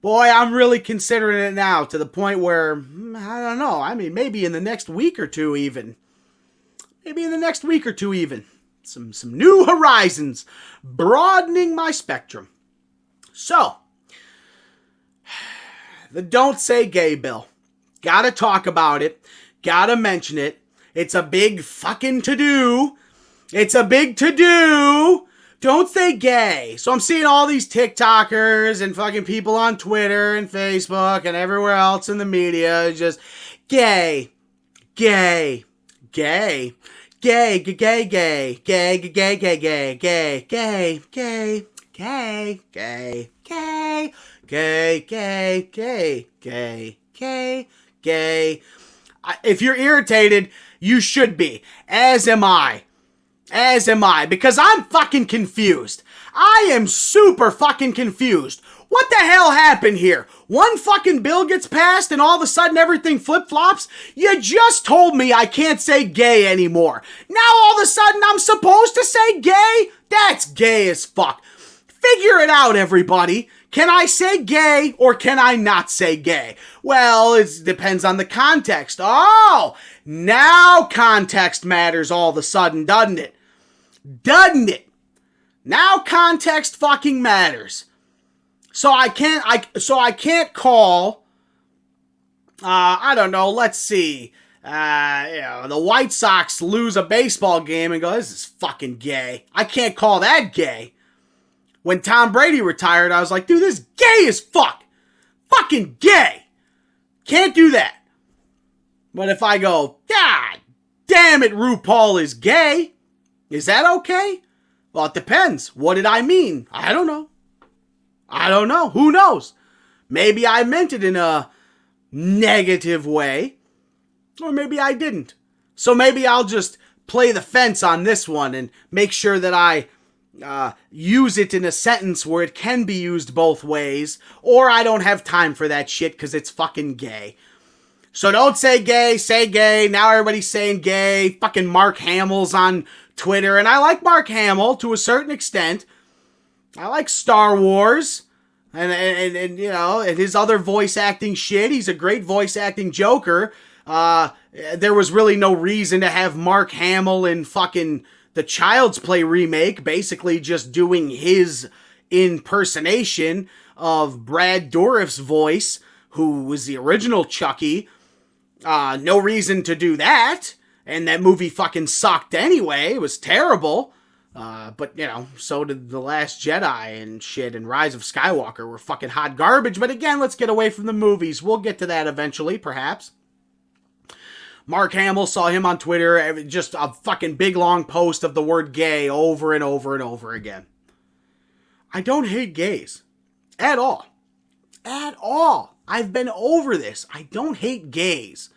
boy, I'm really considering it now to the point where, I don't know. I mean, maybe in the next week or two even. Some new horizons. Broadening my spectrum. So, the Don't Say Gay bill. Gotta talk about it. Gotta mention it. It's a big fucking to-do. Don't say gay. So I'm seeing all these TikTokers and fucking people on Twitter and Facebook and everywhere else in the media just gay. If you're irritated, you should be. As am I. Because I'm fucking confused. I am super fucking confused. What the hell happened here? One fucking bill gets passed and all of a sudden everything flip-flops? You just told me I can't say gay anymore. Now all of a sudden I'm supposed to say gay? That's gay as fuck. Figure it out, everybody. Can I say gay or can I not say gay? Well, it depends on the context. Oh, now context matters all of a sudden, doesn't it? Now context fucking matters. So I can't call, I don't know, let's see, the White Sox lose a baseball game and go, this is fucking gay. I can't call that gay. When Tom Brady retired, I was like, dude, this is gay as fuck. Fucking gay. Can't do that. But if I go, God damn it, RuPaul is gay, is that okay? Well, it depends. What did I mean? I don't know. Who knows? Maybe I meant it in a negative way, or maybe I didn't. So maybe I'll just play the fence on this one and make sure that I use it in a sentence where it can be used both ways, or I don't have time for that shit because it's fucking gay. So don't say gay, say gay. Now everybody's saying gay. Fucking Mark Hamill's on Twitter, and I like Mark Hamill to a certain extent. I like Star Wars, and you know, and his other voice acting shit. He's a great voice acting Joker. There was really no reason to have Mark Hamill in fucking the Child's Play remake, basically just doing his impersonation of Brad Dourif's voice, who was the original Chucky. No reason to do that. And that movie fucking sucked anyway. It was terrible. But, you know, so did The Last Jedi and shit, and Rise of Skywalker were fucking hot garbage. But again, let's get away from the movies. We'll get to that eventually, perhaps. Mark Hamill, saw him on Twitter, just a fucking big long post of the word gay over and over and over again. I don't hate gays. At all. At all. I've been over this. I don't hate gays.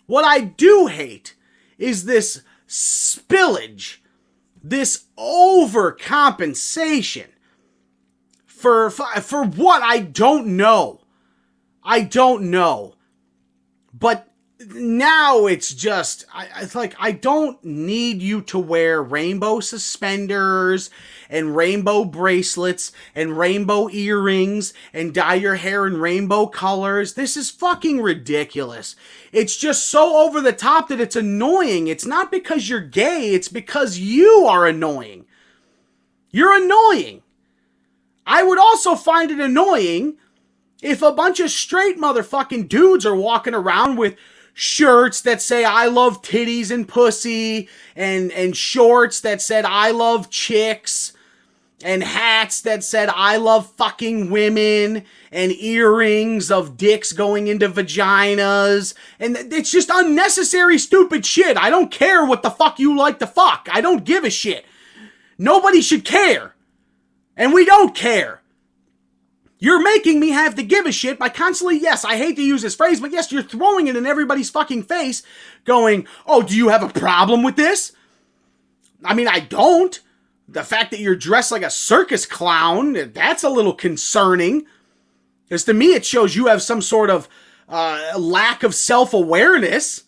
What I do hate is this spillage, this overcompensation for what I don't know. I don't know. But now it's just, it's like, I don't need you to wear rainbow suspenders and rainbow bracelets and rainbow earrings and dye your hair in rainbow colors. This is fucking ridiculous. It's just so over the top that it's annoying. It's not because you're gay, it's because you are annoying. You're annoying. I would also find it annoying if a bunch of straight motherfucking dudes are walking around with shirts that say I love titties and pussy, and shorts that said I love chicks, and hats that said I love fucking women, and earrings of dicks going into vaginas, and it's just unnecessary stupid shit. I don't care what the fuck you like to fuck. I don't give a shit. Nobody should care. And we don't care. You're making me have to give a shit by constantly, yes, I hate to use this phrase, but yes, you're throwing it in everybody's fucking face, going, oh, do you have a problem with this? I mean, I don't. The fact that you're dressed like a circus clown, that's a little concerning. Because to me, it shows you have some sort of lack of self-awareness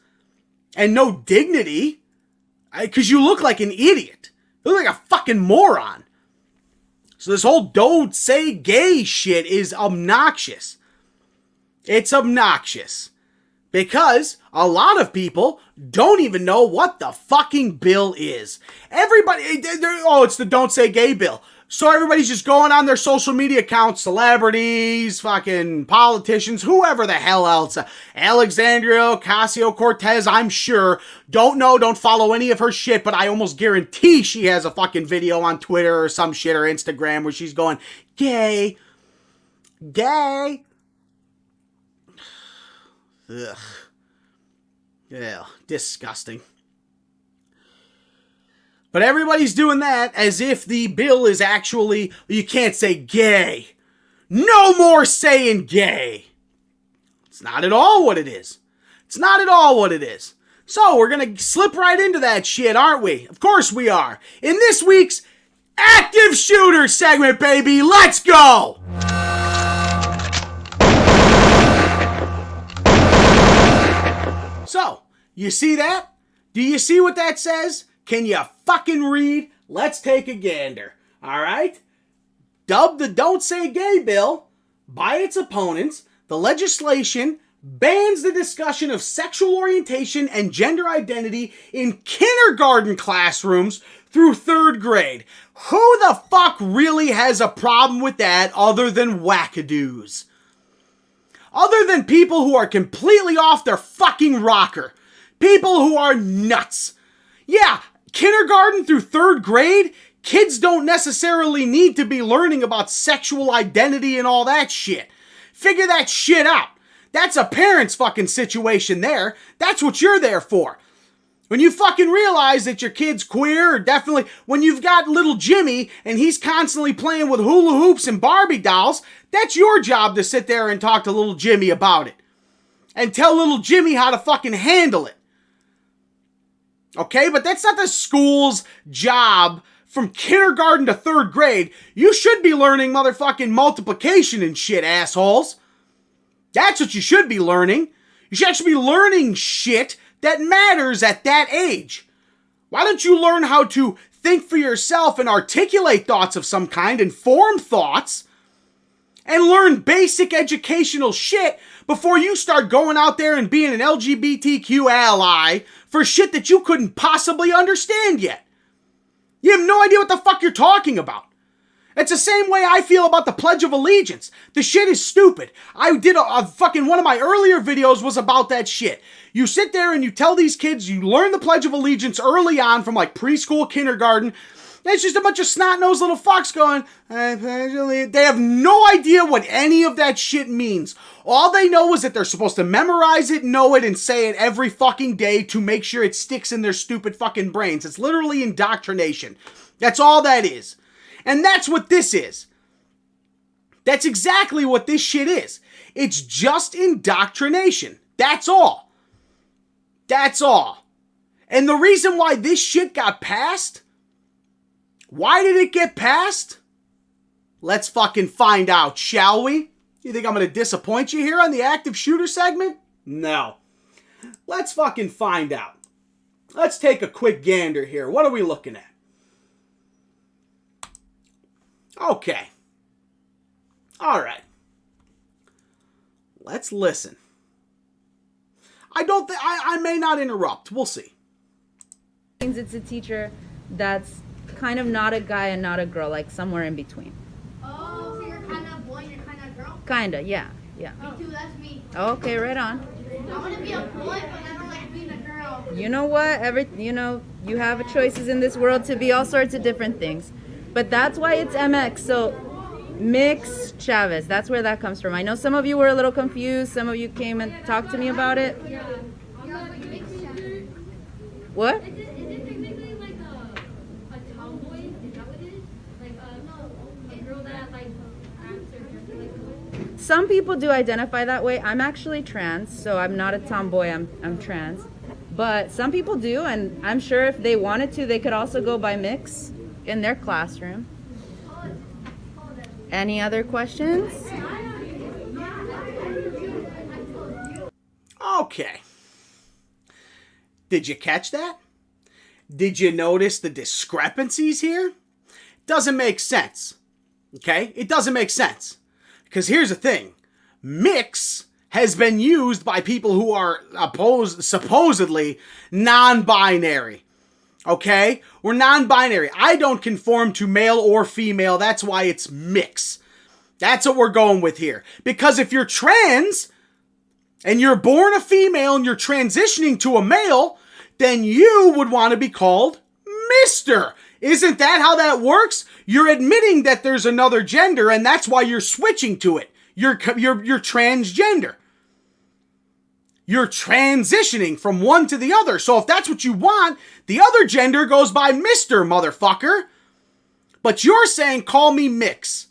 and no dignity. Because you look like an idiot. You look like a fucking moron. So this whole don't say gay shit is obnoxious. It's obnoxious. Because a lot of people don't even know what the fucking bill is. Everybody, it's the don't say gay bill. So everybody's just going on their social media accounts, celebrities, fucking politicians, whoever the hell else. Alexandria Ocasio-Cortez, I'm sure. Don't know, don't follow any of her shit, but I almost guarantee she has a fucking video on Twitter or some shit or Instagram where she's going, gay. Gay. Ugh. Yeah, disgusting. But everybody's doing that as if the bill is actually, you can't say gay. No more saying gay. It's not at all what it is. It's not at all what it is. So we're going to slip right into that shit, aren't we? Of course we are. In this week's Active Shooter segment, baby, let's go! So, you see that? Do you see what that says? Can you fucking read? Let's take a gander. Alright? Dubbed the Don't Say Gay bill by its opponents, the legislation bans the discussion of sexual orientation and gender identity in kindergarten classrooms through 3rd grade. Who the fuck really has a problem with that other than wackadoos? Other than people who are completely off their fucking rocker. People who are nuts. Yeah, kindergarten through 3rd grade, kids don't necessarily need to be learning about sexual identity and all that shit. Figure that shit out. That's a parent's fucking situation there. That's what you're there for. When you fucking realize that your kid's queer, or definitely when you've got little Jimmy and he's constantly playing with hula hoops and Barbie dolls, that's your job to sit there and talk to little Jimmy about it. And tell little Jimmy how to fucking handle it. Okay, but that's not the school's job from kindergarten to 3rd grade. You should be learning motherfucking multiplication and shit, assholes. That's what you should be learning. You should actually be learning shit that matters at that age. Why don't you learn how to think for yourself and articulate thoughts of some kind and form thoughts and learn basic educational shit before you start going out there and being an LGBTQ ally for shit that you couldn't possibly understand yet. You have no idea what the fuck you're talking about. It's the same way I feel about the Pledge of Allegiance. The shit is stupid. I did a fucking one of my earlier videos was about that shit. You sit there and you tell these kids you learn the Pledge of Allegiance early on from like preschool, kindergarten. It's just a bunch of snot-nosed little fucks going, I pledge allegiance. They have no idea what any of that shit means. All they know is that they're supposed to memorize it, know it, and say it every fucking day to make sure it sticks in their stupid fucking brains. It's literally indoctrination. That's all that is. And that's what this is. That's exactly what this shit is. It's just indoctrination. That's all. That's all. And the reason why this shit got passed, why did it get passed? Let's fucking find out, shall we? You think I'm going to disappoint you here on the active shooter segment? No. Let's fucking find out. Let's take a quick gander here. What are we looking at? Okay. All right. Let's listen. I may not interrupt. We'll see. It's a teacher that's kind of not a guy and not a girl, like somewhere in between. Oh, so you're kind of boy and you're kind of girl? Kinda, yeah. Me too, that's me. Okay, right on. I want to be a boy, but I don't like being a girl. You know what? You have choices in this world to be all sorts of different things. But that's why it's MX. So Mix Chavez, that's where that comes from. I know some of you were a little confused. Some of you came and talked to me about it. What? Is it technically like a tomboy? Is that what it is? Like a girl that like acts or dresses like a boy? Some people do identify that way. I'm actually trans, so I'm not a tomboy. I'm trans. But some people do, and I'm sure if they wanted to, they could also go by Mix in their classroom. Any other questions? Okay. Did you catch that? Did you notice the discrepancies here? Doesn't make sense. Okay? It doesn't make sense. Because here's the thing. Mix has been used by people who are supposedly non-binary. Okay? We're non-binary. I don't conform to male or female. That's why it's mix. That's what we're going with here. Because if you're trans and you're born a female and you're transitioning to a male, then you would want to be called Mr. Isn't that how that works? You're admitting that there's another gender and that's why you're switching to it. You're transgender. You're transitioning from one to the other. So if that's what you want, the other gender goes by Mr. motherfucker. But you're saying, call me Mix.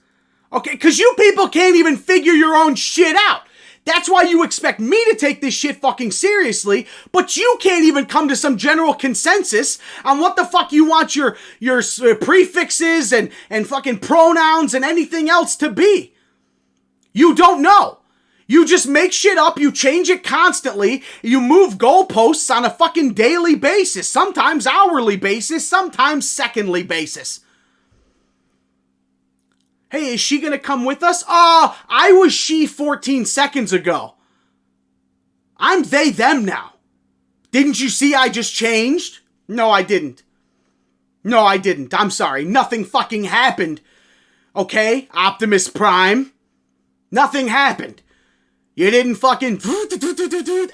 Okay, because you people can't even figure your own shit out. That's why you expect me to take this shit fucking seriously, but you can't even come to some general consensus on what the fuck you want your prefixes and fucking pronouns and anything else to be. You don't know. You just make shit up, you change it constantly, you move goalposts on a fucking daily basis, sometimes hourly basis, sometimes secondly basis. Hey, is she gonna come with us? I was she 14 seconds ago. I'm they, them now. Didn't you see I just changed? No, I didn't. I'm sorry. Nothing fucking happened. Okay, Optimus Prime. Nothing happened. You didn't fucking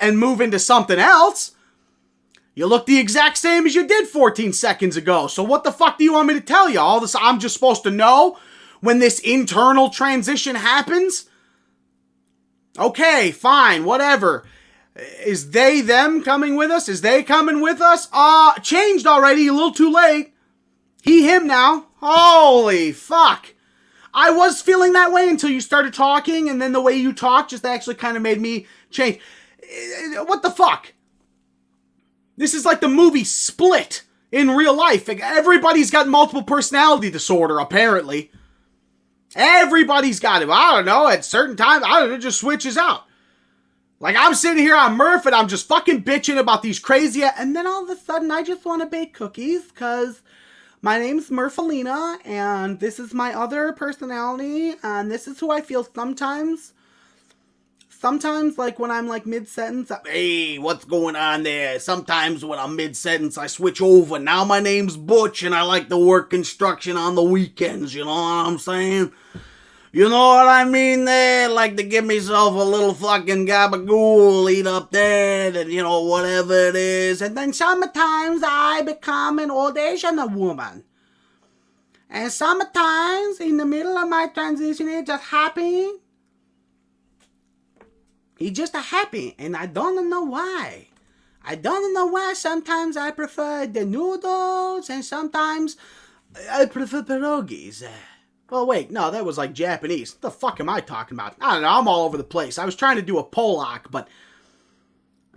and move into something else. You look the exact same as you did 14 seconds ago. So what the fuck do you want me to tell you? All this I'm just supposed to know when this internal transition happens? Okay, fine, whatever. Is they, them coming with us? Is they coming with us? Changed already, a little too late. He, him now. Holy fuck. I was feeling that way until you started talking, and then the way you talked just actually kind of made me change. What the fuck? This is like the movie Split in real life. Everybody's got multiple personality disorder, apparently. Everybody's got it. I don't know, at certain times, I don't know, it just switches out. Like, I'm sitting here on Murph, and I'm just fucking bitching about these crazy... And then all of a sudden, I just want to bake cookies, because my name's Murphalina, and this is my other personality, and this is who I feel sometimes. Sometimes, like, when I'm, like, mid-sentence, hey, what's going on there? Sometimes when I'm mid-sentence, I switch over. Now my name's Butch, and I like to work construction on the weekends, you know what I'm saying? You know what I mean there? Like to give myself a little fucking gabagool, eat up there, and you know, whatever it is. And then sometimes I become an old Asian woman. And sometimes in the middle of my transition, it just happy. He just happy, and I don't know why. I don't know why. Sometimes I prefer the noodles, and sometimes I prefer pierogies. Well, wait, no, that was like Japanese. What the fuck am I talking about? I don't know, I'm all over the place. I was trying to do a Polak, but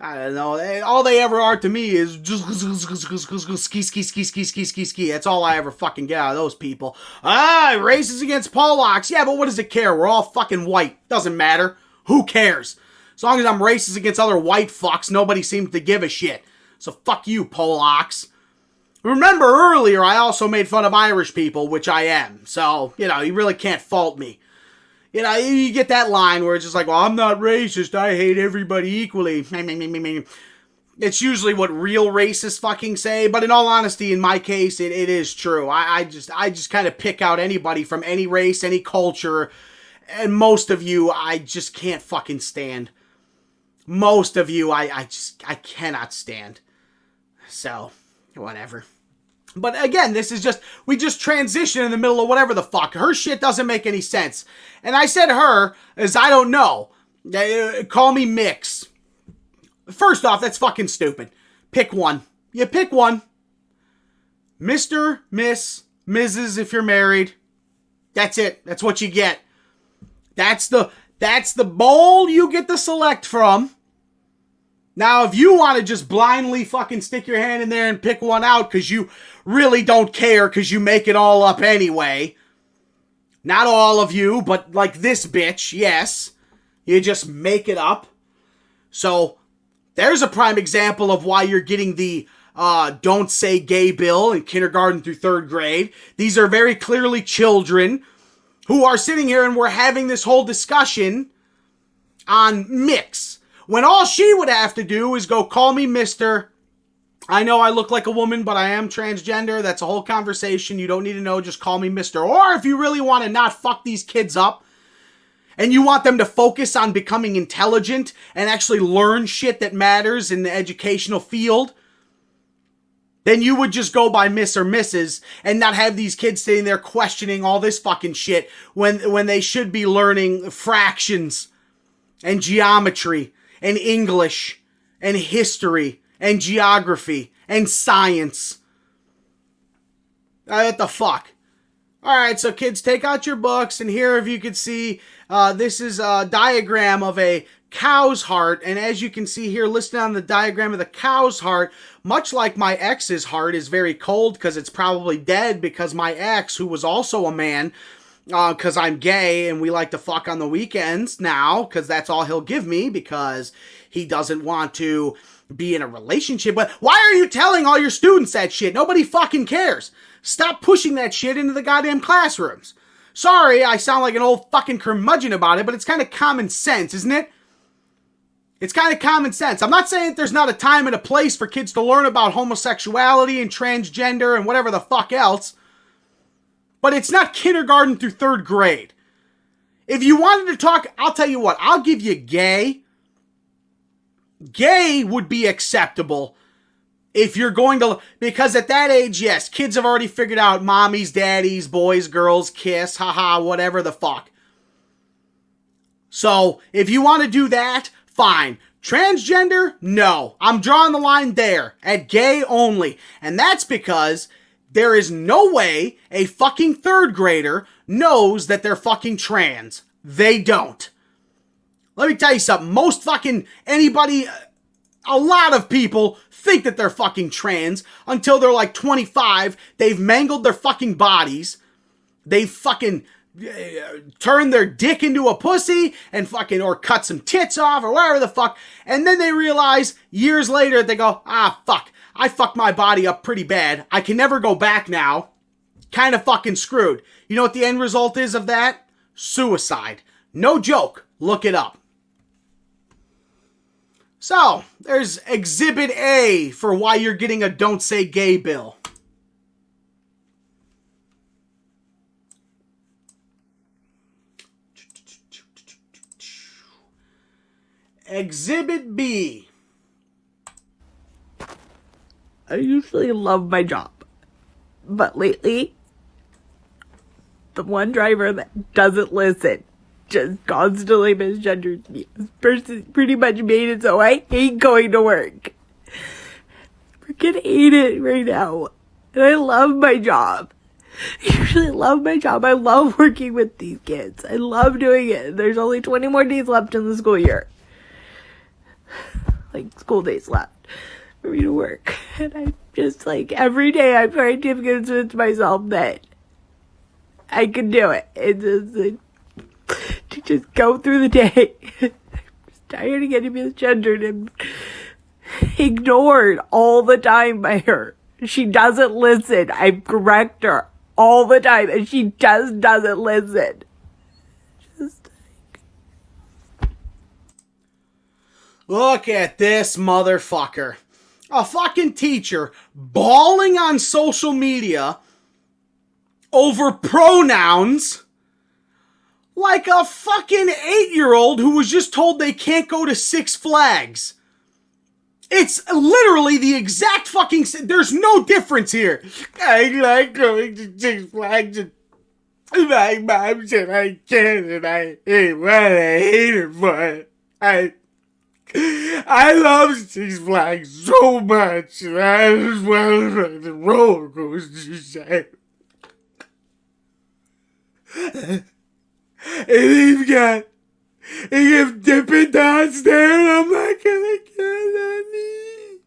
I don't know. All they ever are to me is just ski, ski, ski, ski, ski, ski, ski. That's all I ever fucking get out of those people. Races against Polacks. Yeah, but what does it care? We're all fucking white. Doesn't matter. Who cares? As long as I'm racist against other white fucks, nobody seems to give a shit. So fuck you, Polacks. Remember earlier, I also made fun of Irish people, which I am. So, you know, you really can't fault me. You know, you get that line where it's just like, well, I'm not racist. I hate everybody equally. It's usually what real racists fucking say. But in all honesty, in my case, it is true. I just kind of pick out anybody from any race, any culture. And most of you, I just can't fucking stand. Most of you, I cannot stand. So, whatever. But again, this is just, we just transition in the middle of whatever the fuck. Her shit doesn't make any sense. And I said her, as I don't know. Call me Mix. First off, that's fucking stupid. Pick one. You pick one. Mr., Miss, Mrs. if you're married. That's it. That's what you get. That's the bowl you get to select from. Now, if you want to just blindly fucking stick your hand in there and pick one out because you really don't care because you make it all up anyway. Not all of you, but like this bitch, yes. You just make it up. So, there's a prime example of why you're getting the don't say gay bill in kindergarten through third grade. These are very clearly children who are sitting here and we're having this whole discussion on mix. When all she would have to do is go, call me Mr. I know I look like a woman, but I am transgender. That's a whole conversation. You don't need to know. Just call me Mr. Or if you really want to not fuck these kids up and you want them to focus on becoming intelligent and actually learn shit that matters in the educational field, then you would just go by Miss or Mrs. and not have these kids sitting there questioning all this fucking shit when they should be learning fractions and geometry and English, and history, and geography, and science. What the fuck? Alright, so kids, take out your books, and here, if you could see, this is a diagram of a cow's heart, and as you can see here, listed on the diagram of the cow's heart, much like my ex's heart is very cold, because it's probably dead, because my ex, who was also a man, because I'm gay and we like to fuck on the weekends now, because that's all he'll give me, because he doesn't want to be in a relationship. But why are you telling all your students that shit? Nobody fucking cares. Stop pushing that shit into the goddamn classrooms. Sorry, I sound like an old fucking curmudgeon about it, but it's kind of common sense, isn't it? It's kind of common sense. I'm not saying that there's not a time and a place for kids to learn about homosexuality and transgender and whatever the fuck else. But it's not kindergarten through third grade. If you wanted to talk, I'll tell you what, I'll give you gay. Gay would be acceptable if you're going to, because at that age, yes, kids have already figured out mommies, daddies, boys, girls, kiss, haha, whatever the fuck. So, if you want to do that, fine. Transgender? No. I'm drawing the line there at gay only. And that's because there is no way a fucking third grader knows that they're fucking trans. They don't. Let me tell you something. Most fucking anybody, a lot of people think that they're fucking trans until they're like 25. They've mangled their fucking bodies. They've fucking turned their dick into a pussy and fucking, or cut some tits off or whatever the fuck. And then they realize years later, they go, fuck. I fucked my body up pretty bad. I can never go back now. Kind of fucking screwed. You know what the end result is of that? Suicide. No joke. Look it up. So, there's Exhibit A for why you're getting a Don't Say Gay bill. Exhibit B. I usually love my job, but lately, the one driver that doesn't listen just constantly misgenders me. This person pretty much made it so I hate going to work. Freaking hate it right now. And I love my job. I usually love my job. I love working with these kids. I love doing it. There's only 20 more days left in the school year. Like, school days left for me to work. And I just, like, every day I'm trying to convince myself that I can do it. It's just, to just go through the day. I'm just tired of getting misgendered and ignored all the time by her. She doesn't listen. I correct her all the time, and she just doesn't listen. Just like... Look at this motherfucker. A fucking teacher bawling on social media over pronouns like a fucking 8-year-old who was just told they can't go to Six Flags. It's literally the exact fucking... There's no difference here. I like going to Six Flags and my mom said I can't and I hate her for it. I love Six Flags so much and I just want to ride the roller coaster, she said. And he have Dippin' Dots there, and I'm not gonna get any.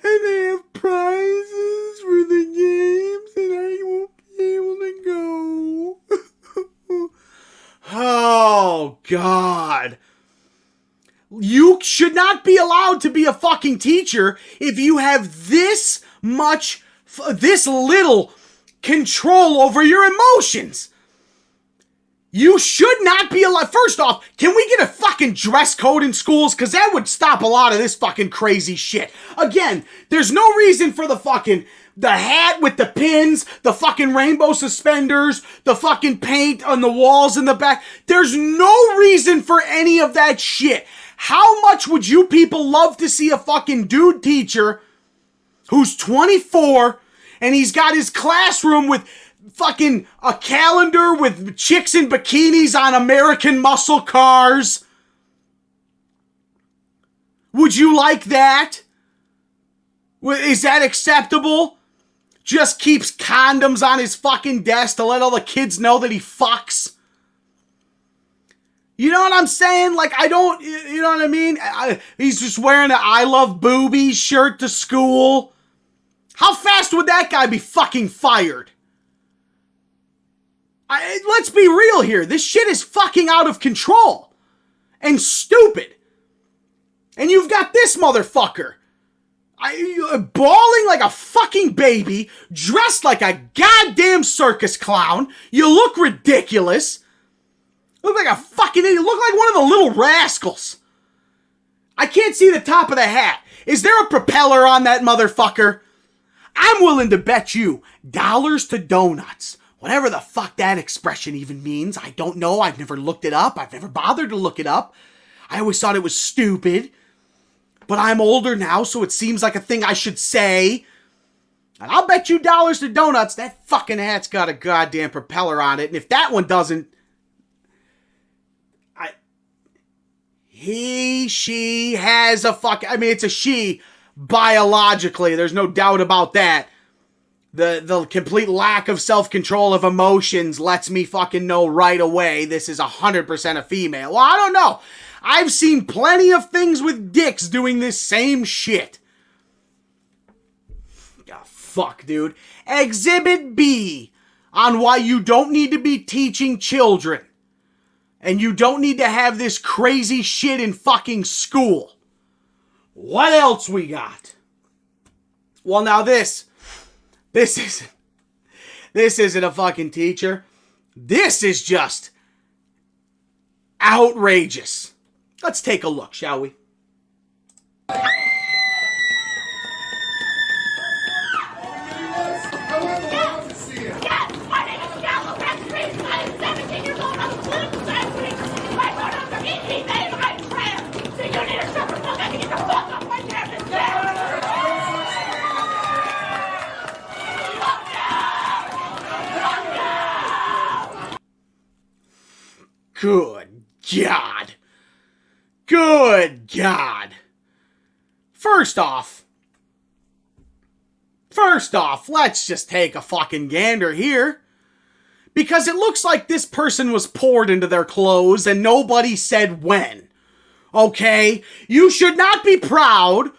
And they have prizes for the games, and I won't be able to go. Oh, God. You should not be allowed to be a fucking teacher if you have this little control over your emotions. You should not be allowed. First off, can we get a fucking dress code in schools? Because that would stop a lot of this fucking crazy shit. Again, there's no reason for the hat with the pins, the fucking rainbow suspenders, the fucking paint on the walls in the back. There's no reason for any of that shit. How much would you people love to see a fucking dude teacher who's 24 and he's got his classroom with fucking a calendar with chicks in bikinis on American muscle cars? Would you like that? Is that acceptable? Just keeps condoms on his fucking desk to let all the kids know that he fucks? You know what I'm saying? Like, you know what I mean? He's just wearing an I Love Boobies shirt to school. How fast would that guy be fucking fired? Let's be real here. This shit is fucking out of control. And stupid. And you've got this motherfucker. Bawling like a fucking baby. Dressed like a goddamn circus clown. You look ridiculous. Look like a fucking idiot. Look like one of the Little Rascals. I can't see the top of the hat. Is there a propeller on that motherfucker? I'm willing to bet you dollars to donuts. Whatever the fuck that expression even means. I don't know. I've never looked it up. I've never bothered to look it up. I always thought it was stupid. But I'm older now, so it seems like a thing I should say. And I'll bet you dollars to donuts that fucking hat's got a goddamn propeller on it. And if that one doesn't, She has a I mean, it's a she biologically. There's no doubt about that. The complete lack of self-control of emotions lets me fucking know right away this is 100% a female. Well, I don't know. I've seen plenty of things with dicks doing this same shit. Oh, fuck, dude. Exhibit B on why you don't need to be teaching children. And you don't need to have this crazy shit in fucking school. What else we got? Well, now this isn't a fucking teacher. This is just outrageous. Let's take a look, shall we? Good God. Good God. First off, let's just take a fucking gander here. Because it looks like this person was poured into their clothes and nobody said when. Okay? You should not be proud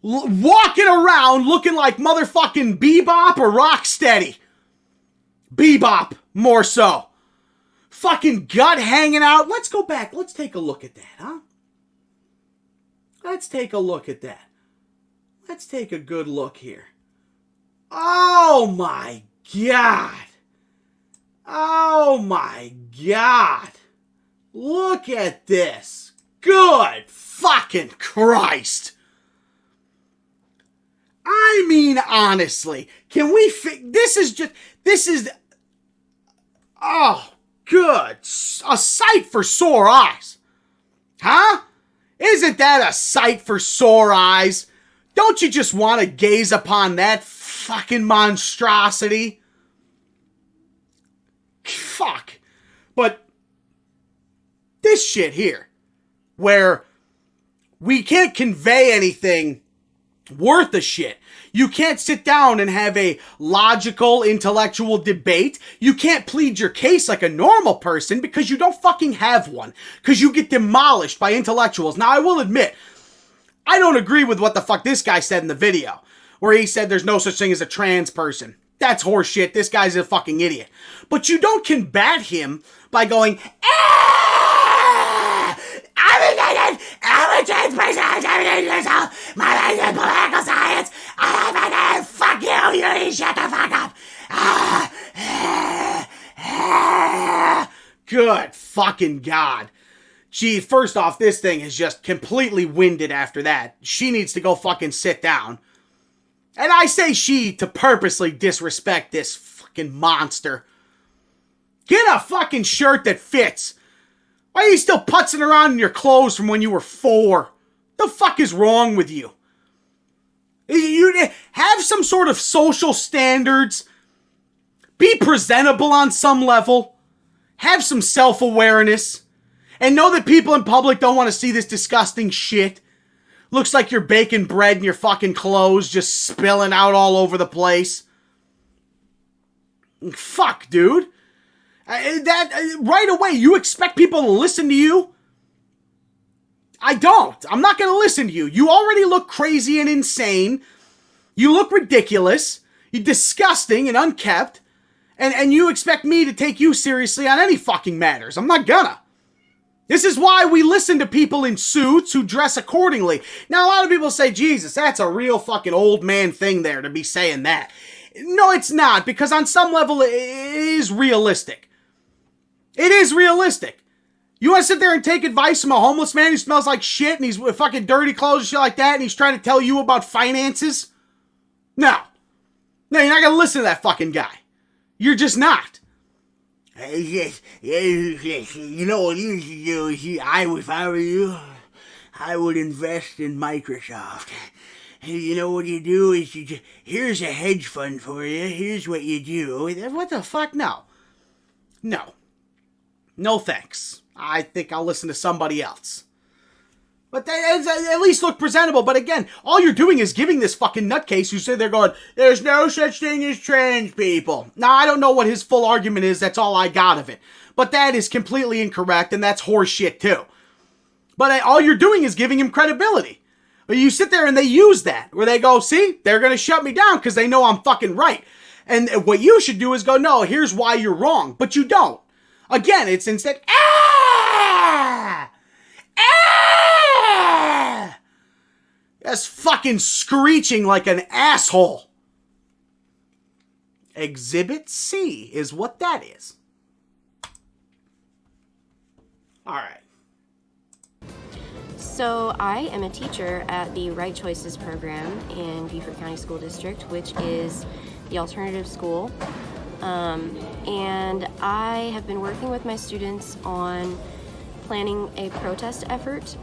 walking around looking like motherfucking Bebop or Rocksteady. Bebop, more so. Fucking gut hanging out. Let's go back. Let's take a look at that, huh? Let's take a look at that. Let's take a good look here. Oh my God. Oh my God. Look at this. Good fucking Christ. I mean, honestly, can we this is oh, good. A sight for sore eyes. Huh? Isn't that a sight for sore eyes? Don't you just want to gaze upon that fucking monstrosity? Fuck. But this shit here, where we can't convey anything worth a shit. You can't sit down and have a logical, intellectual debate. You can't plead your case like a normal person because you don't fucking have one. Because you get demolished by intellectuals. Now, I will admit, I don't agree with what the fuck this guy said in the video. Where he said there's no such thing as a trans person. That's horseshit. This guy's a fucking idiot. But you don't combat him by going, I'm a trans person, I'm 17 years old, my life is political science, fuck you, you need to shut the fuck up. Good fucking God. Gee, first off, this thing is just completely winded after that. She needs to go fucking sit down. And I say she to purposely disrespect this fucking monster. Get a fucking shirt that fits. Why are you still putzing around in your clothes from when you were 4? The fuck is wrong with you? You have some sort of social standards. Be presentable on some level. Have some self-awareness. And know that people in public don't want to see this disgusting shit. Looks like you're baking bread in your fucking clothes, just spilling out all over the place. Fuck, dude. Right away, you expect people to listen to you? I don't. I'm not going to listen to you. You already look crazy and insane. You look ridiculous. You're disgusting and unkept. And you expect me to take you seriously on any fucking matters. I'm not gonna. This is why we listen to people in suits who dress accordingly. Now, a lot of people say, Jesus, that's a real fucking old man thing there to be saying that. No, it's not, because on some level, it is realistic. It is realistic. You want to sit there and take advice from a homeless man who smells like shit and he's with fucking dirty clothes and shit like that and he's trying to tell you about finances? No. No, you're not going to listen to that fucking guy. You're just not. You know what you should do? If I were you, I would invest in Microsoft. You know what you do is here's a hedge fund for you. Here's what you do. What the fuck? No. No. No thanks. I think I'll listen to somebody else. But they at least look presentable. But again, all you're doing is giving this fucking nutcase who said they're going, there's no such thing as trans people. Now, I don't know what his full argument is. That's all I got of it. But that is completely incorrect, and that's horseshit too. But all you're doing is giving him credibility. But you sit there and they use that, where they go, see, they're going to shut me down because they know I'm fucking right. And what you should do is go, no, here's why you're wrong. But you don't. Again, it's instead, just fucking screeching like an asshole. Exhibit C is what that is. All right. So I am a teacher at the Right Choices program in Beaufort County School District, which is the alternative school. And I have been working with my students on planning a protest effort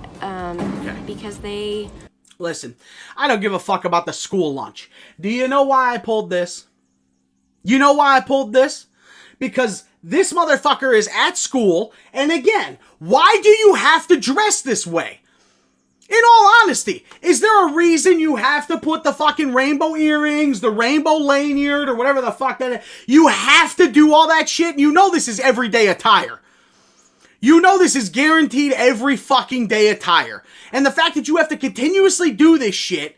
because they... Listen, I don't give a fuck about the school lunch. Do you know why I pulled this? You know why I pulled this? Because this motherfucker is at school, and again, why do you have to dress this way? In all honesty, is there a reason you have to put the fucking rainbow earrings, the rainbow lanyard, or whatever the fuck that is? You have to do all that shit? You know this is everyday attire. You know this is guaranteed every fucking day attire. And the fact that you have to continuously do this shit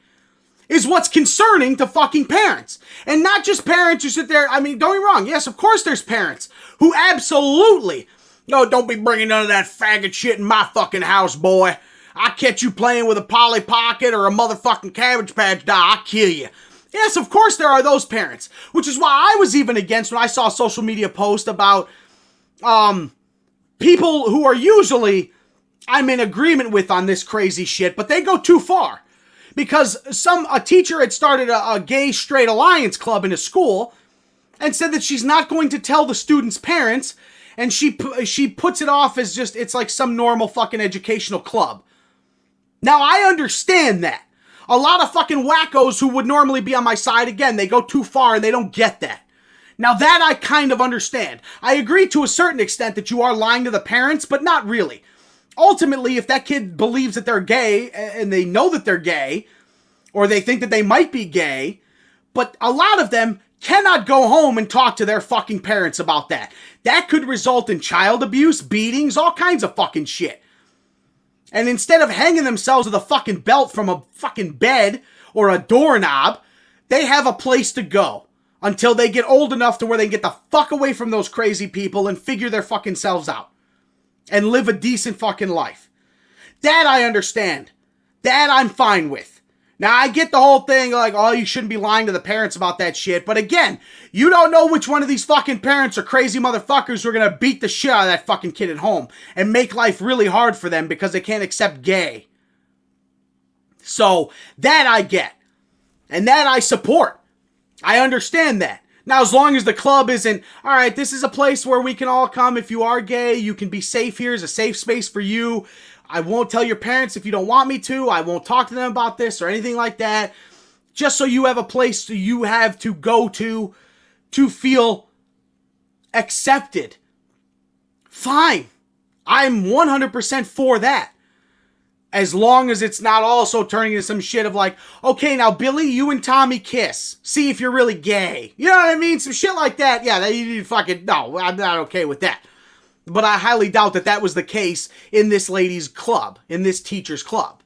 is what's concerning to fucking parents. And not just parents who sit there, I mean, don't get me wrong, yes, of course there's parents who absolutely, no, don't be bringing none of that faggot shit in my fucking house, boy. I catch you playing with a Polly Pocket or a motherfucking Cabbage Patch doll, I'll kill you. Yes, of course there are those parents. Which is why I was even against when I saw a social media post about people who are usually I'm in agreement with on this crazy shit, but they go too far. Because a teacher had started a gay straight alliance club in a school and said that she's not going to tell the students' parents, and she puts it off as just, it's like some normal fucking educational club. Now, I understand that. A lot of fucking wackos who would normally be on my side, again, they go too far and they don't get that. Now, that I kind of understand. I agree to a certain extent that you are lying to the parents, but not really. Ultimately, if that kid believes that they're gay, and they know that they're gay, or they think that they might be gay, but a lot of them cannot go home and talk to their fucking parents about that. That could result in child abuse, beatings, all kinds of fucking shit. And instead of hanging themselves with a fucking belt from a fucking bed or a doorknob, they have a place to go until they get old enough to where they can get the fuck away from those crazy people and figure their fucking selves out and live a decent fucking life. That I understand. That I'm fine with. Now, I get the whole thing, like, oh, you shouldn't be lying to the parents about that shit. But again, you don't know which one of these fucking parents are crazy motherfuckers who are going to beat the shit out of that fucking kid at home and make life really hard for them because they can't accept gay. So, that I get. And that I support. I understand that. Now, as long as the club isn't, all right, this is a place where we can all come. If you are gay, you can be safe here. It's a safe space for you. I won't tell your parents if you don't want me to. I won't talk to them about this or anything like that. Just so you have a place you have to go to feel accepted. Fine. I'm 100% for that. As long as it's not also turning into some shit of like, okay, now Billy, you and Tommy kiss. See if you're really gay. You know what I mean? Some shit like that. Yeah, you need to fucking, no, I'm not okay with that. But I highly doubt that that was the case in this lady's club, in this teacher's club.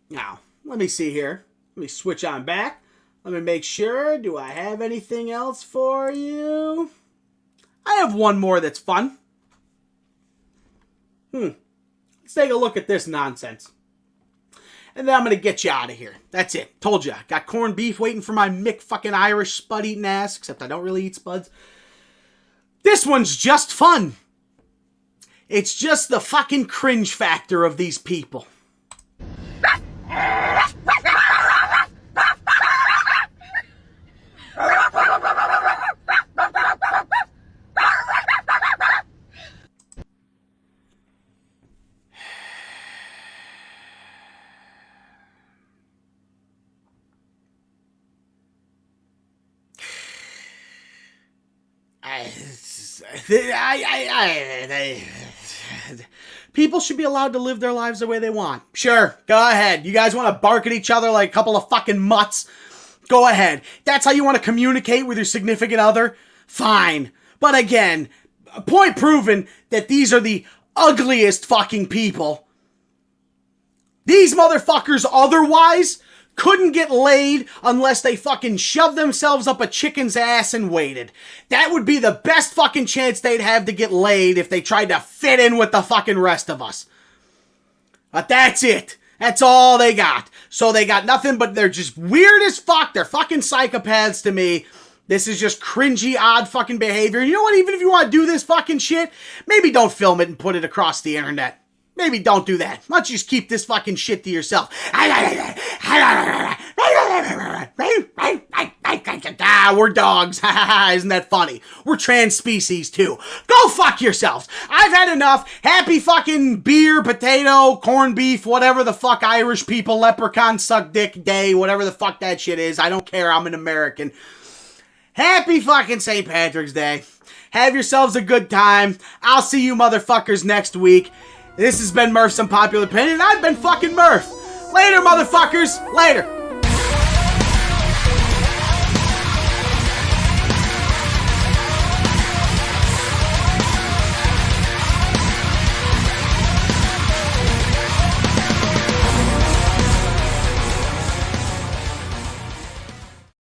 Now, let me see here. Let me switch on back. Let me make sure. Do I have anything else for you? I have one more that's fun. Let's take a look at this nonsense. And then I'm going to get you out of here. That's it. Told you. Got corned beef waiting for my Mick fucking Irish spud eating ass. Except I don't really eat spuds. This one's just fun. It's just the fucking cringe factor of these people. People should be allowed to live their lives the way they want. Sure, go ahead. You guys want to bark at each other like a couple of fucking mutts? Go ahead. That's how you want to communicate with your significant other? Fine. But again, point proven that these are the ugliest fucking people. These motherfuckers otherwise couldn't get laid unless they fucking shoved themselves up a chicken's ass and waited. That would be the best fucking chance they'd have to get laid if they tried to fit in with the fucking rest of us. But that's it. That's all they got. So they got nothing, but they're just weird as fuck. They're fucking psychopaths to me. This is just cringy, odd fucking behavior. And you know what? Even if you want to do this fucking shit, maybe don't film it and put it across the internet. Maybe don't do that. Why don't you just keep this fucking shit to yourself? We're dogs. Isn't that funny? We're trans species too. Go fuck yourselves. I've had enough. Happy fucking beer, potato, corned beef, whatever the fuck Irish people, leprechaun, suck dick day, whatever the fuck that shit is. I don't care. I'm an American. Happy fucking St. Patrick's Day. Have yourselves a good time. I'll see you motherfuckers next week. This has been Murph's Unpopular Opinion. I've been fucking Murph. Later, motherfuckers. Later.